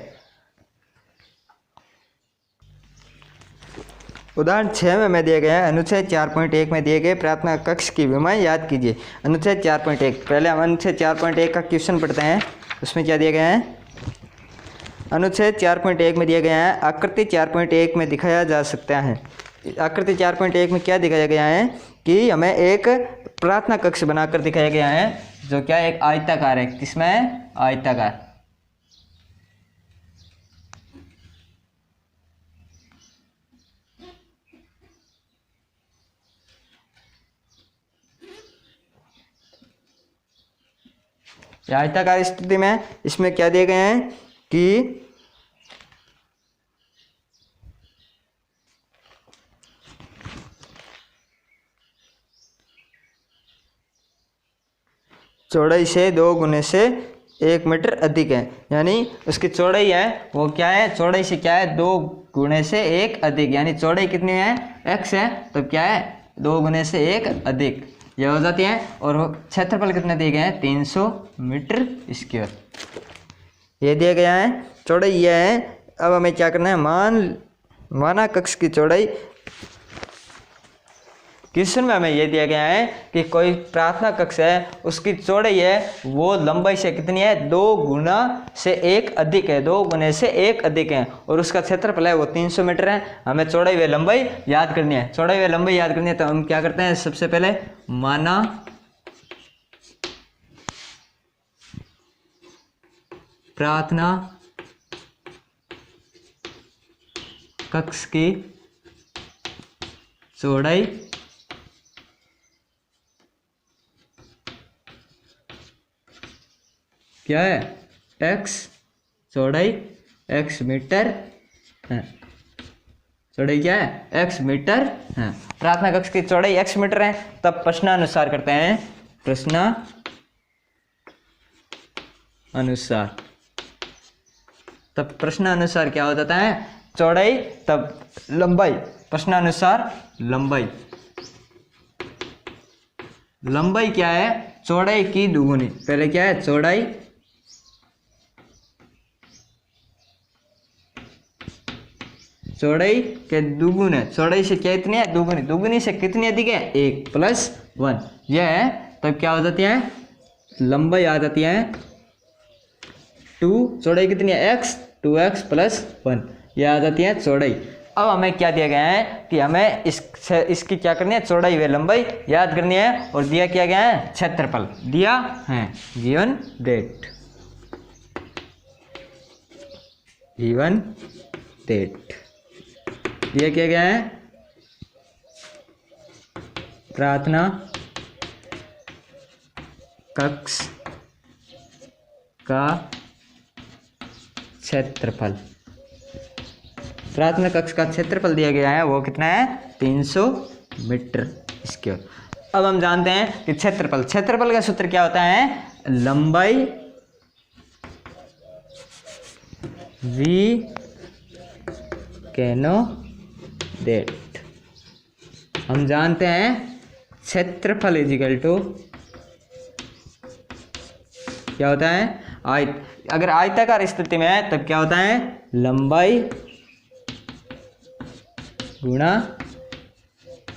उदाहरण 6 में मैं दिया गया है अनुच्छेद 4.1 में दिए गए प्रार्थना कक्ष की विमाएं याद कीजिए। अनुच्छेद 4.1, पहले हम अनुच्छेद 4.1 का क्वेश्चन पढ़ते हैं। उसमें क्या दिया गया है, अनुच्छेद 4.1 में दिया गया है आकृति 4.1 में दिखाया जा सकता है। आकृति 4.1 में क्या दिखाया गया है कि हमें एक प्रार्थना कक्ष बनाकर दिखाया गया है, जो क्या एक आयताकार है। किसमें, आयताकार। आयताकार स्थिति में इसमें क्या दिए गए हैं कि चौड़ाई से 2 गुने से 1 मीटर अधिक है, यानी उसकी चौड़ाई है वो क्या है, चौड़ाई से क्या है 2 गुने से 1 अधिक, यानी चौड़ाई कितनी है, x है, तो क्या है 2 गुने से 1 अधिक ये हो जाती है। और क्षेत्रफल कितने दिए गए हैं, 300 मीटर स्क्वायर ये दिया गया है। चौड़ाई यह है। अब हमें क्या करना है, माना कक्ष की चौड़ाई। क्वेश्चन में हमें यह दिया गया है कि कोई प्रार्थना कक्ष है, उसकी चौड़ाई है वो लंबाई से कितनी है, 2 गुना से 1 अधिक है, 2 गुने से 1 अधिक है, और उसका क्षेत्रफल है वो 300 मीटर है। हमें चौड़ाई व लंबाई याद करनी है। चौड़ाई व लंबाई याद करनी है तो हम क्या करते हैं, सबसे पहले माना प्रार्थना कक्ष की चौड़ाई क्या है, x, चौड़ाई x मीटर है। चौड़ाई क्या है, x मीटर है। प्रार्थना कक्ष की चौड़ाई x मीटर है। तब प्रश्नानुसार करते हैं, प्रश्नानुसार। तब प्रश्नानुसार क्या हो जाता है, चौड़ाई तब लंबाई, प्रश्नानुसार लंबाई। लंबाई क्या है, चौड़ाई की दुगुनी। पहले क्या है, चौड़ाई चौड़ाई के दुगुने, चौड़ाई से क्या इतनी है, दुगुनी, दुगुनी से कितनी अधिक है, 1 + 1 यह है। तब क्या हो जाती है, लंबाई आ जाती है 2, चौड़ाई कितनी है x, 2x + 1 यह आ जाती है चौड़ाई। अब हमें क्या दिया गया है कि हमें इसकी क्या करनी है, चौड़ाई व लंबाई याद करनी है। और दिया क्या गया है, क्षेत्रफल दिया है, गिवन दैट दिया क्या गया है, प्रार्थना कक्ष का क्षेत्रफल। प्रार्थना कक्ष का क्षेत्रफल दिया गया है वो कितना है, 300 मीटर स्क्वायर। अब हम जानते हैं कि क्षेत्रफल का सूत्र क्या होता है, लंबाई v कैनो दैट। हम जानते हैं क्षेत्रफल इजिकल टू क्या होता है, अगर आयताकार स्थिति में है तब क्या होता है, लंबाई गुणा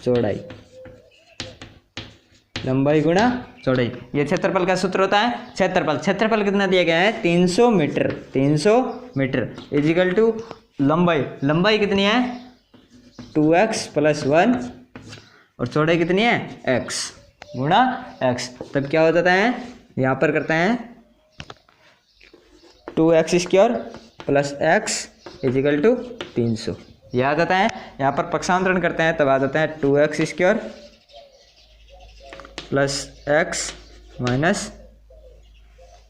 चौड़ाई। लंबाई गुणा चौड़ाई। ये क्षेत्रफल का सूत्र होता है। क्षेत्रफल कितना दिया गया है 300 मीटर। 300 मीटर इजिकल टू लंबाई कितनी है 2x + 1 और चौड़ाई कितनी है x गुणा x। तब क्या हो जाता है यहाँ पर करते हैं 2x² + x इजिकल टू 300। यह आ जाता है। यहाँ पर पक्षांतरण करते हैं तब आ जाता है 2x² + x -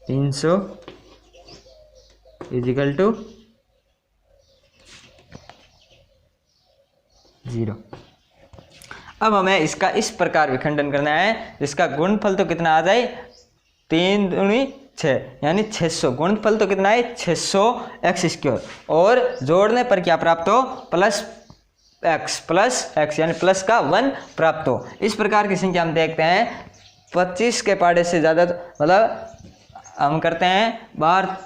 300 इजिकल टू 0। अब हमें इसका इस प्रकार विखंडन करना है जिसका गुणनफल तो कितना आ जाए 3 दूनी 6 यानी 600। गुणनफल तो कितना है 600x² और जोड़ने पर क्या प्राप्त हो प्लस x यानी प्लस का 1 प्राप्त हो। इस प्रकार की संख्या हम देखते हैं 25 के पाड़े से ज़्यादा मतलब हम करते हैं 12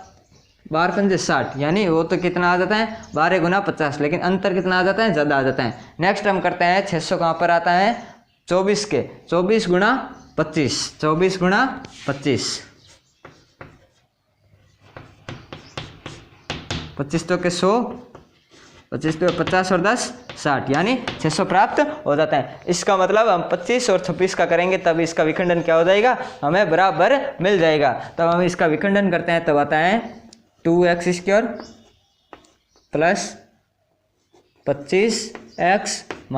पंजे 60 यानी वो तो कितना आ जाता है 12 गुना 50, लेकिन अंतर कितना आ जाता है ज़्यादा आ जाता है। नेक्स्ट हम करते हैं 600 कहाँ पर आता है 24 के 24 गुणा 25 24 गुणा 25 25 तो के 100 25 तो 50 और 10 60 यानी 600 प्राप्त हो जाता है। इसका मतलब हम 25 और 26 का करेंगे तब इसका विखंडन क्या हो जाएगा हमें बराबर मिल जाएगा। तब हम इसका विखंडन करते हैं तब आता है 2x² + 25x -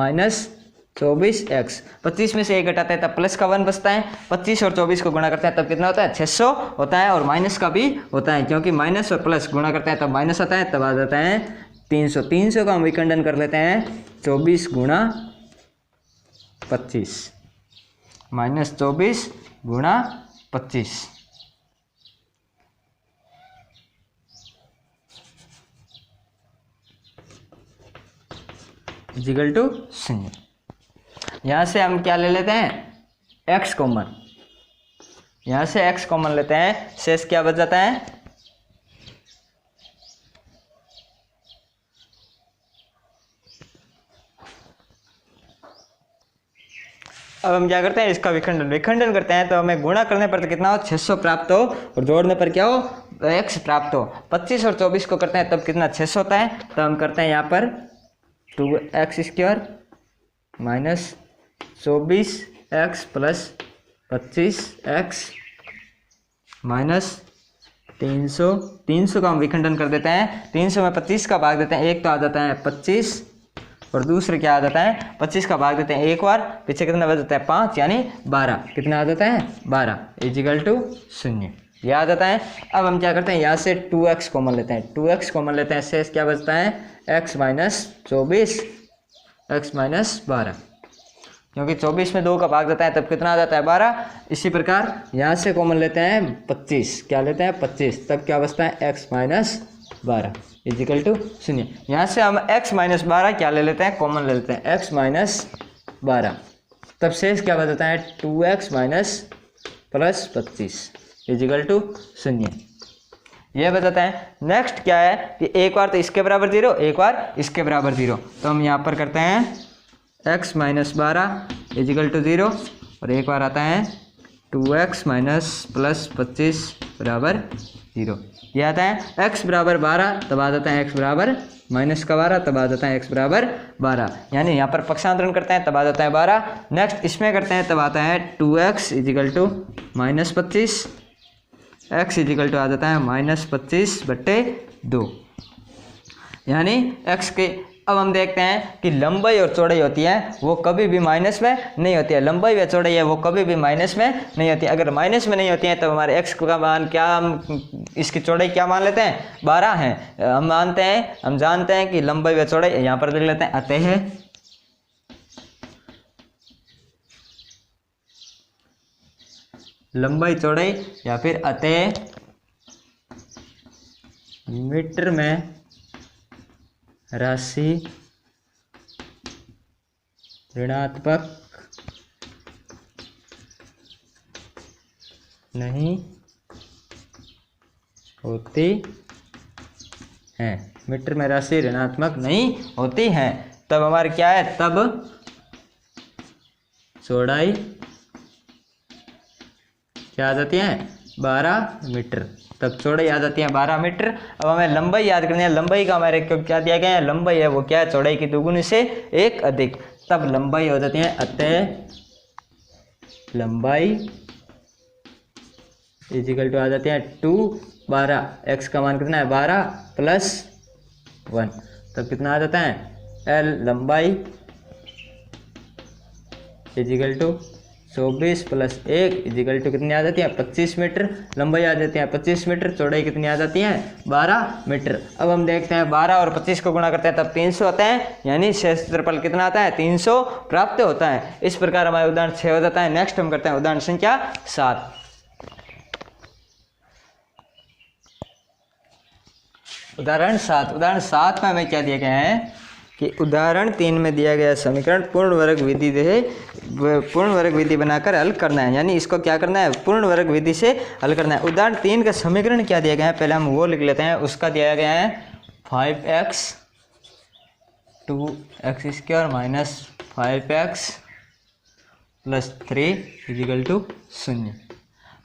24x। 25 में से 1 घटाते हैं तब प्लस का 1 बचता है। 25 और 24 को गुणा करते हैं तब कितना होता है 600 होता है और माइनस का भी होता है क्योंकि माइनस और प्लस गुणा करते हैं तब माइनस आता है। तब आ जाता है 300। 300 का हम विखंडन कर लेते हैं 24 गुणा 25 - 24 गुणा 25 इक्वल टू 0। यहाँ से हम क्या ले लेते हैं x कॉमन। यहाँ से x कॉमन लेते हैं शेष क्या बच जाता है अब हम क्या करते हैं इसका विखंडन करते हैं तो हमें गुणा करने पर तो कितना हो 600 प्राप्त हो और जोड़ने पर क्या हो x प्राप्त हो। 25 और 24 को करते हैं तब कितना 600 होता है। तो हम करते हैं यहाँ पर 2x² - 24x + 25x - 300। 300 का हम विखंडन कर देते हैं। 300 में 25 का भाग देते हैं एक तो आ जाता है 25 और दूसरे क्या आ जाता है 25 का भाग देते हैं एक बार पीछे कितना बच जाता है 5 यानी 12 कितना आ जाता है 12 इक्वल टू 0 यह आ जाता है। अब हम क्या करते हैं यहाँ से 2x कॉमन लेते हैं। 2x कॉमन लेते हैं शेष क्या बचता है x - 24 x - 12 क्योंकि 24 में 2 का भाग देता है तब कितना आ जाता है 12। इसी प्रकार यहाँ से कॉमन लेते हैं 25 क्या लेते हैं 25 तब क्या बचता है x - 12 इक्वल टू 0। यहाँ से हम x - 12 क्या ले लेते हैं कॉमन ले लेते हैं x - 12 तब शेष क्या बचता है 2x - +25 इक्वल टू 0 यह बताता है। नेक्स्ट क्या है कि एक बार तो इसके बराबर 0 एक बार इसके बराबर 0 तो हम यहाँ पर करते हैं x - 12 इक्वल टू 0 और एक बार आता है 2x - +25 बराबर 0 यह आता है x बराबर 12 तब आ जाता है x बराबर -12 तब आ जाता है x बराबर 12 यानी यहाँ पर पक्षांतरण करते हैं तब आ जाता है 12। नेक्स्ट इसमें करते हैं तब आता है 2x equal to -25 x equal to आ जाता है -25/2 यानी x के। अब हम देखते हैं कि लंबाई और चौड़ाई होती है वो कभी भी माइनस में नहीं होती है। लंबाई व चौड़ाई है वो कभी भी माइनस में नहीं होती है। अगर माइनस में नहीं होती है तो हमारे x का मान क्या हम इसकी चौड़ाई क्या मान लेते हैं 12 है। हम जानते हैं कि लंबाई व चौड़ाई यहाँ पर देख लेते हैं अतः लंबाई चौड़ाई या फिर अतः मीटर में राशि ऋणात्मक नहीं होती है। मीटर में राशि ऋणात्मक नहीं होती है तब हमारे क्या है तब चौड़ाई क्या आ जाती हैं 12 मीटर। तब चौड़ाई आ जाती है 12 मीटर। अब हमें लंबाई याद करनी है। लंबाई का हमारे को क्या दिया गया है, लंबाई है वो क्या है, चौड़ाई की दोगुनी से 1 अधिक। तब लंबाई हो जाती है, अतः लंबाई इजिकल टू आ जाते हैं 2 12, एक्स का मान कितना है 12 प्लस 1। तब कितना आ जाता है एल लंबाई equal to 24 plus 1 equal to कितनी आ जाती है 25 मीटर। लंबाई आ जाती है 25 मीटर, चौड़ाई कितनी आ जाती है 12 मीटर। अब हम देखते हैं 12 और 25 को गुणा करते हैं तब 300 आता है, यानी क्षेत्रफल कितना आता है 300 प्राप्त होता है। इस प्रकार हमारा उदाहरण 6 हो जाता है। नेक्स्ट हम करते हैं उदाहरण संख्या 7। उदाहरण 7 में हमें क्या दिया गया है कि उदाहरण 3 में दिया गया समीकरण पूर्ण वर्ग विधि बनाकर हल करना है, यानी इसको क्या करना है पूर्ण वर्ग विधि से हल करना है। उदाहरण 3 का समीकरण क्या दिया गया है पहले हम वो लिख लेते हैं। उसका दिया गया है 5x 2x² minus 5x plus 3 equal to 0।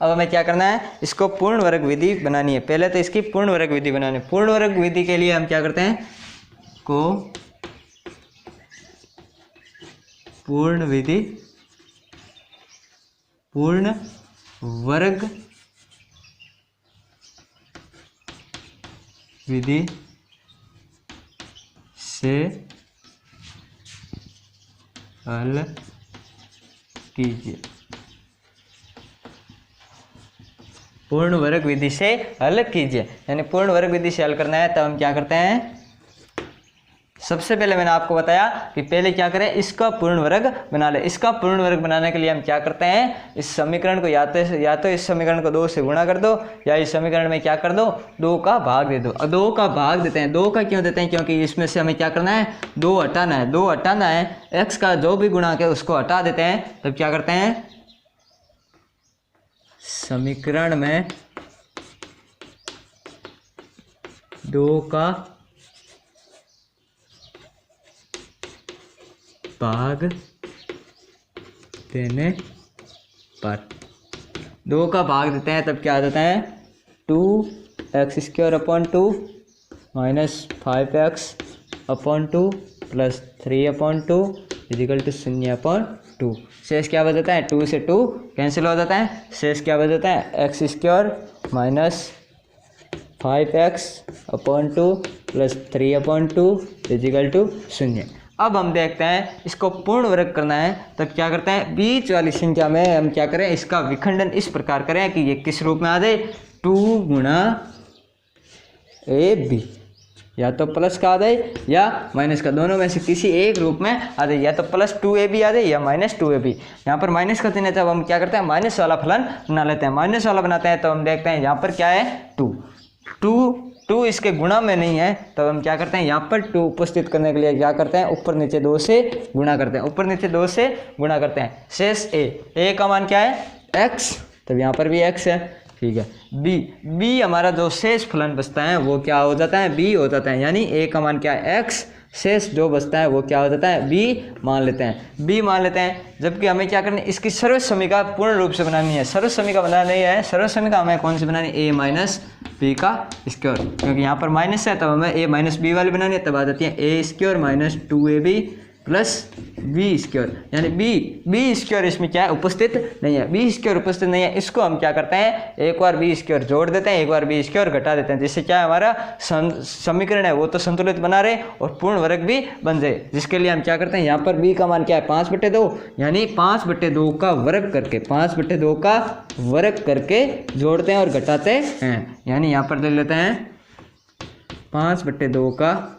अब हमें क्या करना है, इसको पूर्ण वर्ग विधि बनानी है। पहले तो इसकी पूर्ण वर्ग विधि बनानी है। पूर्ण वर्ग विधि के लिए हम क्या करते हैं, को पूर्ण वर्ग विधि से हल कीजिए। पूर्ण वर्ग विधि से हल कीजिए, यानी पूर्ण वर्ग विधि से हल करना है। तब हम क्या करते हैं, सबसे पहले मैंने आपको बताया कि पहले क्या करें, इसका पूर्ण वर्ग बना ले। इसका पूर्ण वर्ग बनाने के लिए हम क्या करते हैं, इस समीकरण को या तो इस समीकरण को 2 से गुणा कर दो, या इस समीकरण में क्या कर दो 2 का भाग दे दो। 2 का भाग देते हैं। 2 का क्यों देते हैं, क्योंकि इसमें से हमें क्या करना है 2 हटाना है। 2 हटाना है, x का जो भी गुणा है उसको हटा देते हैं। तब क्या करते हैं, समीकरण में 2 का भाग देने पर 2 का भाग देते हैं। तब क्या आ जाता है 2x² minus 5x/2 plus 3/2 is equal to 0/2। शेष क्या बचता है, 2 से 2 कैंसिल हो जाता है। शेष क्या बचता है, x² minus 5x/2 plus 3/2 is equal to 0। अब हम देखते हैं इसको पूर्ण वर्ग करना है। तब क्या करते हैं, बीच वाली संख्या में हम क्या करें, इसका विखंडन इस प्रकार करें कि ये किस रूप में आ जाए 2 गुणा AB, या तो प्लस का आ जाए या माइनस का, दोनों में से किसी एक रूप में आ जाए। या तो प्लस 2AB आ जाए या माइनस 2AB। यहाँ पर माइनस का चिन्ह है, तब हम क्या करते हैं माइनस वाला फलन बना लेते हैं। माइनस वाला बनाते हैं तो हम देखते हैं यहाँ पर क्या है 2 इसके गुणा में नहीं है। तब हम क्या करते हैं, यहाँ पर 2 उपस्थित करने के लिए क्या करते हैं, ऊपर नीचे 2 से गुणा करते हैं। ऊपर नीचे 2 से गुणा करते हैं। शेष a का मान क्या है x, तब यहाँ पर भी x है, ठीक है। b हमारा जो शेष फलन बचता है वो क्या हो जाता है b हो जाता है, यानी a का मान क्या है x, शेष जो बचता है वो क्या हो जाता है b मान लेते हैं। जबकि हमें क्या करना है, इसकी सर्व समीका पूर्ण रूप से बनानी है। सर्व समीका बनानी है, सर्व समीका हमें कौन सी बनानी है, a माइनस b का स्क्वायर, क्योंकि यहाँ पर माइनस है तब हमें a माइनस b वाली बनानी है। तब आ जाती है a² minus 2ab plus b², यानी b² इसमें क्या है उपस्थित नहीं है। b² उपस्थित नहीं है, इसको हम क्या करते हैं, एक बार b² जोड़ देते हैं, एक बार b² घटा देते हैं, जिससे क्या हमारा समीकरण है वो तो संतुलित बना रहे और पूर्ण वर्ग भी बन जाए। जिसके लिए हम क्या करते हैं, यहाँ पर b का मान क्या है 5/2, यानी 5/2 का वर्ग करके 5/2 का वर्ग करके जोड़ते हैं और घटाते हैं। यानी यहाँ पर ले लेते हैं 5/2 का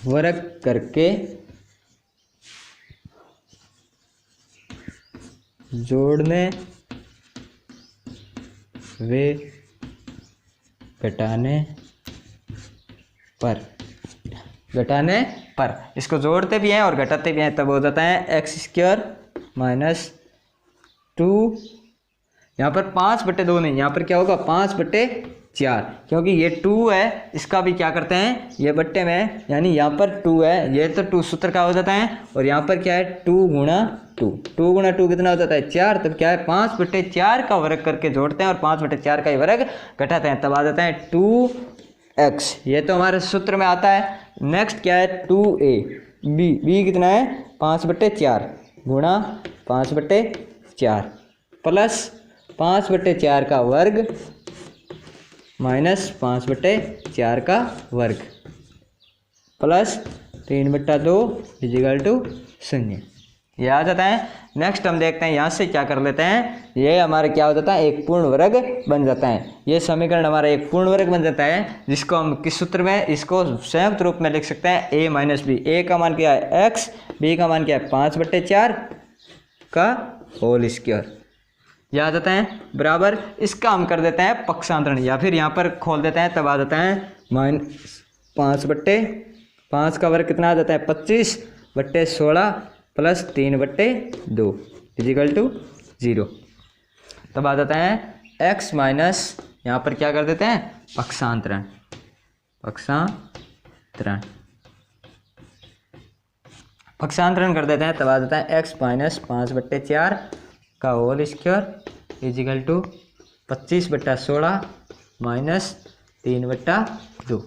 वर्ग करके जोड़ने व घटाने पर इसको जोड़ते भी हैं और घटाते भी हैं। तब हो जाता है x² माइनस 2, यहाँ पर 5/2 नहीं, यहाँ पर क्या होगा 5/4, क्योंकि ये 2 है, इसका भी क्या करते हैं ये बट्टे में, यानी यहाँ पर 2 है, ये तो 2 सूत्र का हो जाता है, और यहाँ पर क्या है 2 गुणा टू गुणा टू कितना होता है 4, तब क्या है 5/4 का वर्ग करके जोड़ते हैं और 5/4 का ही वर्ग घटाते हैं, तब आ जाता है 2x। ये तो हमारे सूत्र में आता है। नेक्स्ट क्या है 2a, b कितना है 5/4 गुणा 5/4 प्लस 5/4 का वर्ग माइनस 5/4 का वर्ग प्लस 3/2 इजिकल टू 0। ये आ जाता है। नेक्स्ट हम देखते हैं यहाँ से क्या कर लेते हैं, ये हमारा क्या हो जाता है एक पूर्ण वर्ग बन जाता है। ये समीकरण हमारा एक पूर्ण वर्ग बन जाता है, जिसको हम किस सूत्र में, इसको संयुक्त रूप में लिख सकते हैं a माइनस बी। ए का मान क्या है x, b का मान क्या है 5/4 का होल स्क्वायर। यह आ जाता है बराबर, इसका हम कर देते हैं पक्षांतरण या फिर यहाँ पर खोल देते हैं, तब आ जाता है -5/5 का वर्ग कितना आ जाता है 25/16 प्लस 3/2 इजिकल टू 0। तब आ जाता है x माइनस, यहाँ पर क्या कर देते हैं पक्षांतरण कर देते हैं, तब आ जाता है x माइनस 5/4 का whole square equal to 25/16 minus 3/2।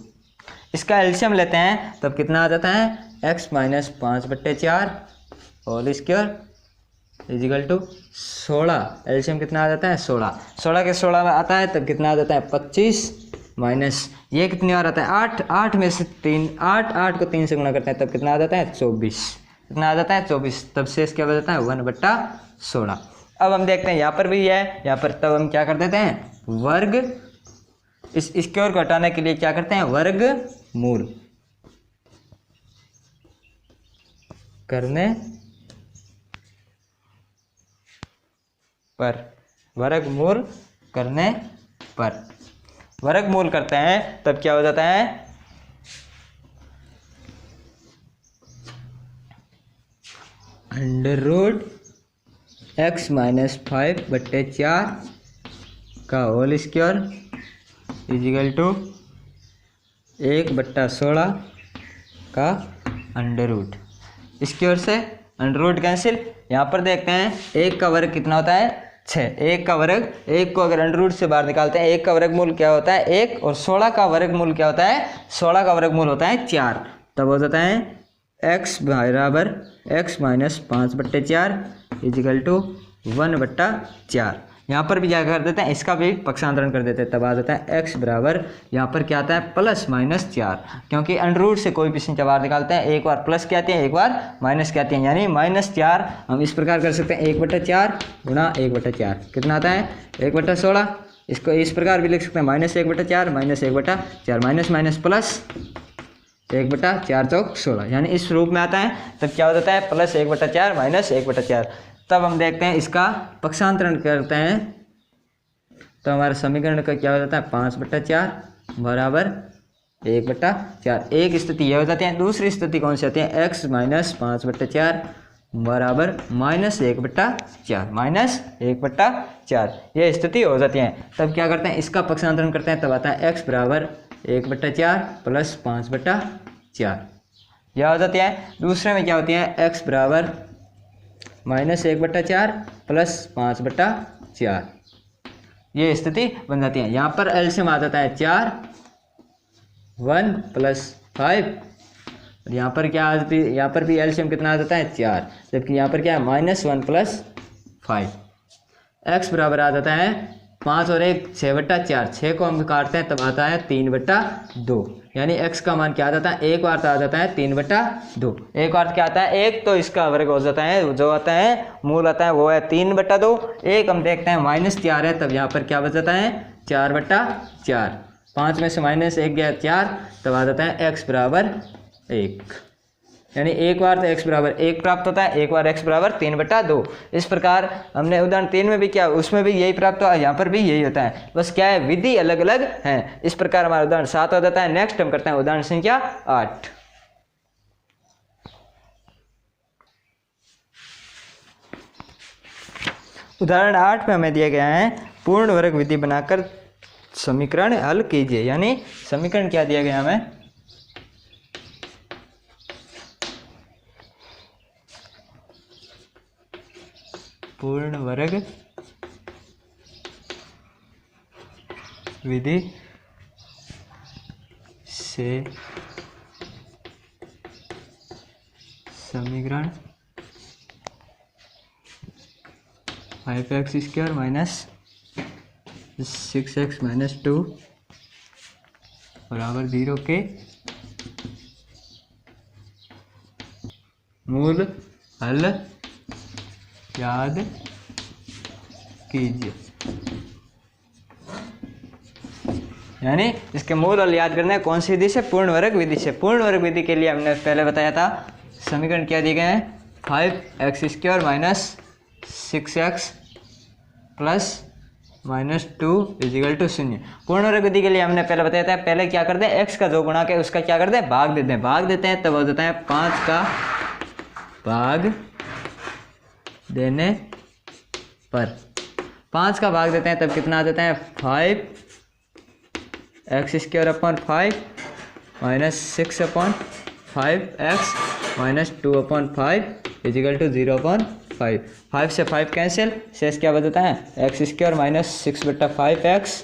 इसका एलसीएम लेते हैं, तब कितना आ जाता है x minus 5/4 whole square equal to 16। LCM कितना आ जाता है 16 के 16 में आता है, तब कितना आ जाता है 25 माइनस ये कितनी बार आता है 8 में से 3, 8 को 3 से गुणा करते हैं, तब कितना आ जाता है 24। कितना आ जाता है 24, तब शेष क्या बचता है 1/16। अब हम देखते हैं यहाँ पर भी है, यहाँ पर तब हम क्या कर देते हैं वर्ग, इस स्क्वायर को हटाने के लिए क्या करते हैं वर्गमूल करने पर, वर्गमूल करते हैं, तब क्या हो जाता है √x माइनस 5/4 का होल स्क्वायर इजिकल टू 1/16 का अंडर रूट। स्क्वायर से अंडर रूट कैंसिल। यहाँ पर देखते हैं 1 का वर्ग कितना होता है 6। 1 का वर्ग, 1 को अगर अंडर रूट से बाहर निकालते हैं, 1 का वर्गमूल क्या होता है 1, और 16 का वर्गमूल क्या होता है 16 का वर्गमूल होता है 4। तब हो जाता है x बराबर x माइनस 5/4 इजिकल टू 1/4। यहाँ पर भी क्या कर देते हैं इसका भी पक्षांतरण कर देते हैं, तब आ जाता है x बराबर, यहाँ पर क्या आता है +-4, क्योंकि अंडर रूट से कोई भी संख्या बाहर निकालते हैं, एक बार प्लस के आती है एक बार माइनस के आती है, यानी -4 हम इस प्रकार कर सकते हैं 1/4 गुणा 1/4 कितना आता है 1/16। इसको इस प्रकार भी लिख सकते हैं -1/4 -1/4 माइनस प्लस 1/4 चौक 16, यानी इस रूप में आता है। तब क्या हो जाता है +1/4 -1/4। तब हम देखते हैं इसका पक्षांतरण करते हैं, तो हमारे समीकरण का क्या हो जाता है 5/4 बराबर 1/4। एक स्थिति यह हो जाती है, दूसरी स्थिति कौन सी आती है x माइनस 5/4 बराबर -1/4 ये स्थिति हो जाती है। तब क्या करते हैं इसका पक्षांतरण करते हैं, तब आता है x बराबर 1/4 प्लस 5/4 यह हो जाती है। दूसरे में क्या होती है x बराबर -1/4 प्लस 5/4 ये स्थिति बन जाती है। यहाँ पर एलसीएम आ जाता है 4, 1 प्लस 5, और यहाँ पर क्या यहाँ पर भी एलसीएम कितना आ जाता है 4, जबकि यहाँ पर क्या है -1 प्लस 5। x बराबर आ जाता है 5 और 1 6/4, 6 को हम काटते हैं तब आता है 3/2, यानी x का मान क्या आ जाता है एक बार तो आ जाता है 3/2, एक बार क्या आता है 1, तो इसका वर्ग हो जाता है, जो आता है मूल आता है वो है 3/2। एक हम देखते हैं -4 है, तब यहाँ पर क्या बच जाता है 4/4, 5 में से -1 गया 4, तब आ जाता है x बराबर 1, यानी एक बार तो x बराबर 1 प्राप्त होता है, एक बार x बराबर 3/2। इस प्रकार हमने उदाहरण 3 में भी क्या उसमें भी यही प्राप्त हुआ, यहाँ पर भी यही होता है, बस क्या है विधि अलग अलग है। इस प्रकार हमारा उदाहरण 7 हो जाता है। नेक्स्ट हम करते हैं उदाहरण संख्या 8। उदाहरण 8 में हमें दिया गया है पूर्ण वर्ग विधि बनाकर समीकरण हल कीजिए, यानी समीकरण क्या दिया गया हमें पूर्ण वर्ग विधि से समीकरण 5x² माइनस 6x माइनस 2 बराबर 0 के मूल हल याद कीजिए। यानी इसके मूल हल याद करना है कौन सी विधि से? पूर्ण वर्ग विधि से। पूर्ण वर्ग विधि के लिए हमने पहले बताया था समीकरण क्या दिए गए हैं? 5x² minus 6x plus minus 2 equal to 0। पूर्ण वर्ग विधि के लिए हमने पहले बताया था, पहले क्या करते हैं, x का जो गुणा है उसका क्या करते हैं? भाग देते हैं। भाग देते हैं तब हो जाता है 5 का भाग देने पर, 5 का भाग देते हैं तब कितना आ जाता है? 5x² upon 5 minus 6 upon 5x minus 2 upon 5 equal to 0 upon 5। 5 से 5 कैंसिल, शेष क्या बचता है? x² minus 6/5x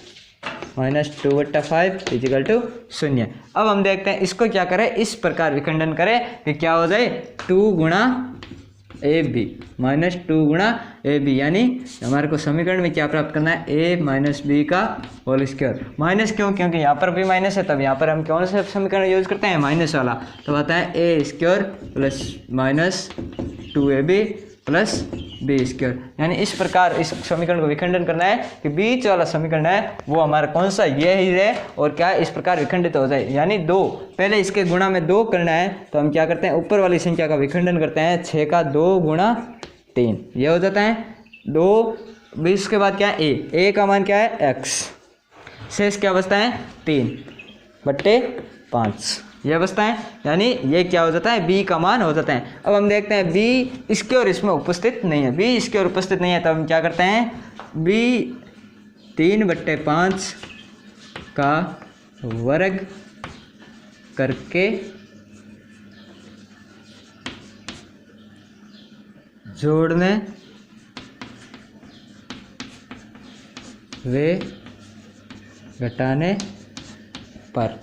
minus 2/5 is equal to 0। अब हम देखते हैं इसको क्या करें, इस प्रकार विखंडन करें कि क्या हो जाए? 2 गुणा AB माइनस 2 गुणा AB, यानी हमारे को समीकरण में क्या प्राप्त करना है? A माइनस बी का होल स्क्वायर। माइनस क्यों? क्योंकि यहाँ पर भी माइनस है, तब यहाँ पर हम कौन सा समीकरण यूज करते हैं? माइनस वाला। तो आता है A² plus minus 2AB plus B²। यानी इस प्रकार इस समीकरण को विखंडन करना है कि बीच वाला समीकरण है वो हमारा कौन सा? ये ही है, और क्या इस प्रकार विखंडित हो जाए, यानी 2। पहले इसके गुणा में 2 करना है तो हम क्या करते हैं? ऊपर वाली संख्या का विखंडन करते हैं। 6 का 2 गुणा 3 ये हो जाता है 2। 20 के बाद क्या है? A का मान क्या है? x। शेष क्या बचता है? 3/5 ये बचता है, यानी ये क्या हो जाता है? b का मान हो जाता है। अब हम देखते हैं b इसके और इसमें उपस्थित नहीं है, b इसके और उपस्थित नहीं है, तब हम क्या करते हैं? b 3/5 का वर्ग करके जोड़ने व घटाने पर,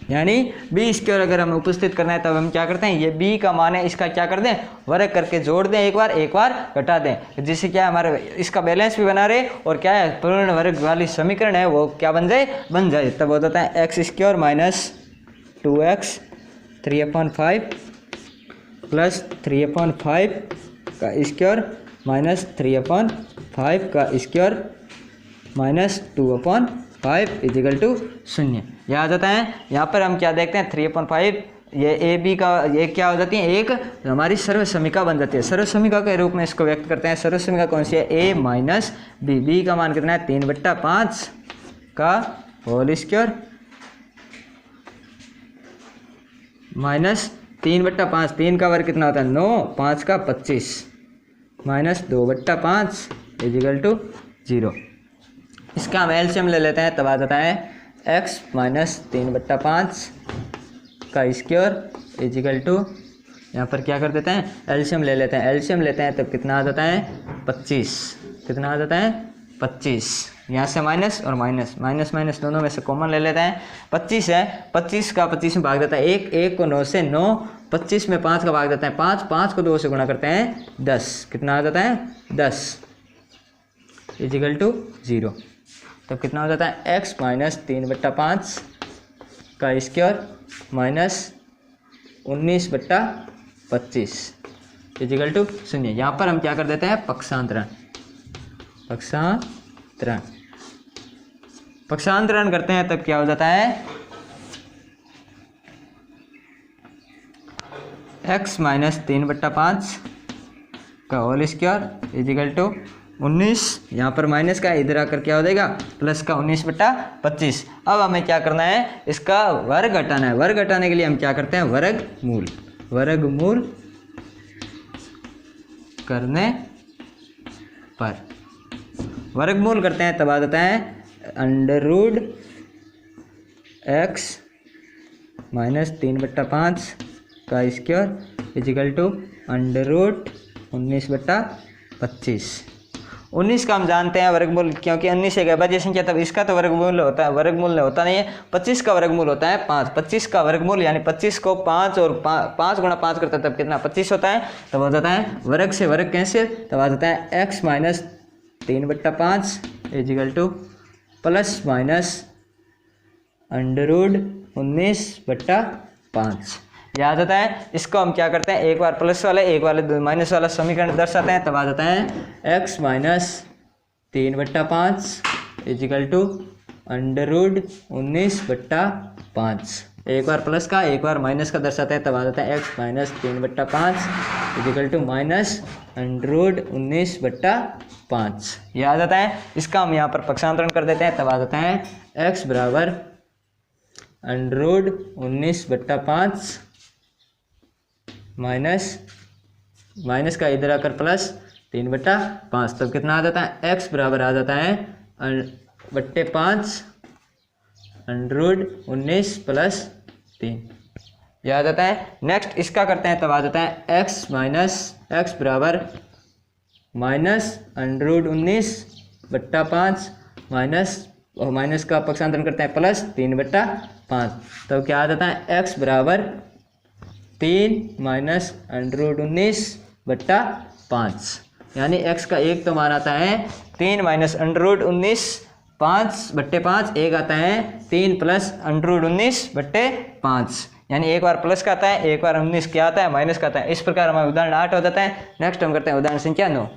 यानी b इसके और अगर हमें उपस्थित करना है तब हम क्या करते हैं? ये b का मान है, इसका क्या कर दें? वर्ग करके जोड़ दें, एक बार घटा दें, जिससे क्या हमारे इसका बैलेंस भी बना रहे और क्या है? पूर्ण वर्ग वाली समीकरण है वो क्या बन जाए। तब हो जाता है x² माइनस 2x 3/5 प्लस 3/5 का स्क्वायर माइनस 3/5 का स्क्वायर माइनस 2/5 इजिकल टू 0। यह आ जाता है। यहाँ पर हम क्या देखते हैं? 3/5 ये AB का ये क्या हो जाती है? एक हमारी सर्वसमीका बन जाती है। सर्वसमीका के रूप में इसको व्यक्त करते हैं। सर्वसमीका कौन सी है? A माइनस B का मान कितना है? 3/5 का होल स्क्वायर माइनस 3/5, 3 का वर्ग कितना होता है? 9, 5 का 25 माइनस 2/5 इजिकल टू 0। इसका हम एलसीएम ले लेते हैं तब आ जाता है x माइनस 3/5 का स्क्वायर इजिकल टू, यहाँ पर क्या कर देते हैं? एलसीएम ले लेते हैं। एलसीएम लेते हैं तब कितना आ जाता है? 25। कितना आ जाता है? 25। यहाँ से माइनस और माइनस माइनस दोनों में से कॉमन ले लेते हैं। 25 है, 25 का 25 में भाग देता है 1 को 9 से 9, 25 में 5 का भाग देता है 5 को 2 से गुणा करते हैं 10। कितना आ जाता है? 10 इजिकल टू 0। तब कितना हो जाता है? x माइनस 3/5 का स्क्वायर माइनस 19/25 इजिकल टू 0। यहाँ पर हम क्या कर देते हैं? पक्षांतरण करते हैं तब क्या हो जाता है? x माइनस 3/5 का होल स्क्वायर इजिकल टू 19। यहाँ पर माइनस का इधर आकर क्या हो जाएगा? प्लस का 19/25। अब हमें क्या करना है? इसका वर्ग घटाना है। वर्ग घटाने के लिए हम क्या करते हैं? वर्गमूल करने पर, वर्गमूल करते हैं तब आ जाता है √x माइनस 3/5 का स्क्वायर इजिकल टू √19/25 25। 19 का हम जानते हैं वर्गमूल, क्योंकि 19 एक अभाज्य संख्या, तब इसका तो वर्गमूल होता है, वर्गमूल होता नहीं है। 25 का वर्गमूल होता है 5। 25 का वर्गमूल यानी 25 को 5 और 5 गुणा 5 करता है, तब कितना 25 होता है। तब हो जाता है वर्ग से वर्ग कैंसिल, तब आ जाता है x minus 3/5 equal to plus minus under root 19/5। याद आता है। इसको हम क्या करते हैं, एक बार प्लस वाले एक वाले माइनस वाला समीकरण दर्शाते हैं, तब आ जाता है x minus 3/5 equal to under root 19/5। एक बार प्लस का एक बार माइनस का दर्शाते हैं, तब आ जाता है x minus 3/5 equal to minus under root 19/5। याद आता है। इसका हम यहाँ पर पक्षांतरण कर देते हैं, तब आ जाता है x बराबर अंडर रूट 19/5 माइनस का इधर आकर प्लस 3/5, तब कितना आ जाता है x बराबर आ जाता है 5 अंडर रूट 19 प्लस 3। याद आता है। नेक्स्ट इसका करते हैं, तब आ जाता है x बराबर माइनस अंडर रूट 19/5 माइनस का पक्षांतरण करते हैं प्लस 3/5, तब क्या आ जाता है x बराबर 3 माइनस अंडर रूट 19/5। यानी x का एक तो मान आता है 3 माइनस अंडर रूट 19/5, एक आता है 3 प्लस अंडर रूट 19/5। यानी एक बार प्लस का आता है, एक बार 19 क्या आता है, माइनस का आता है। इस प्रकार हमारा उदाहरण 8 हो जाता है। नेक्स्ट हम करते हैं उदाहरण संख्या 9।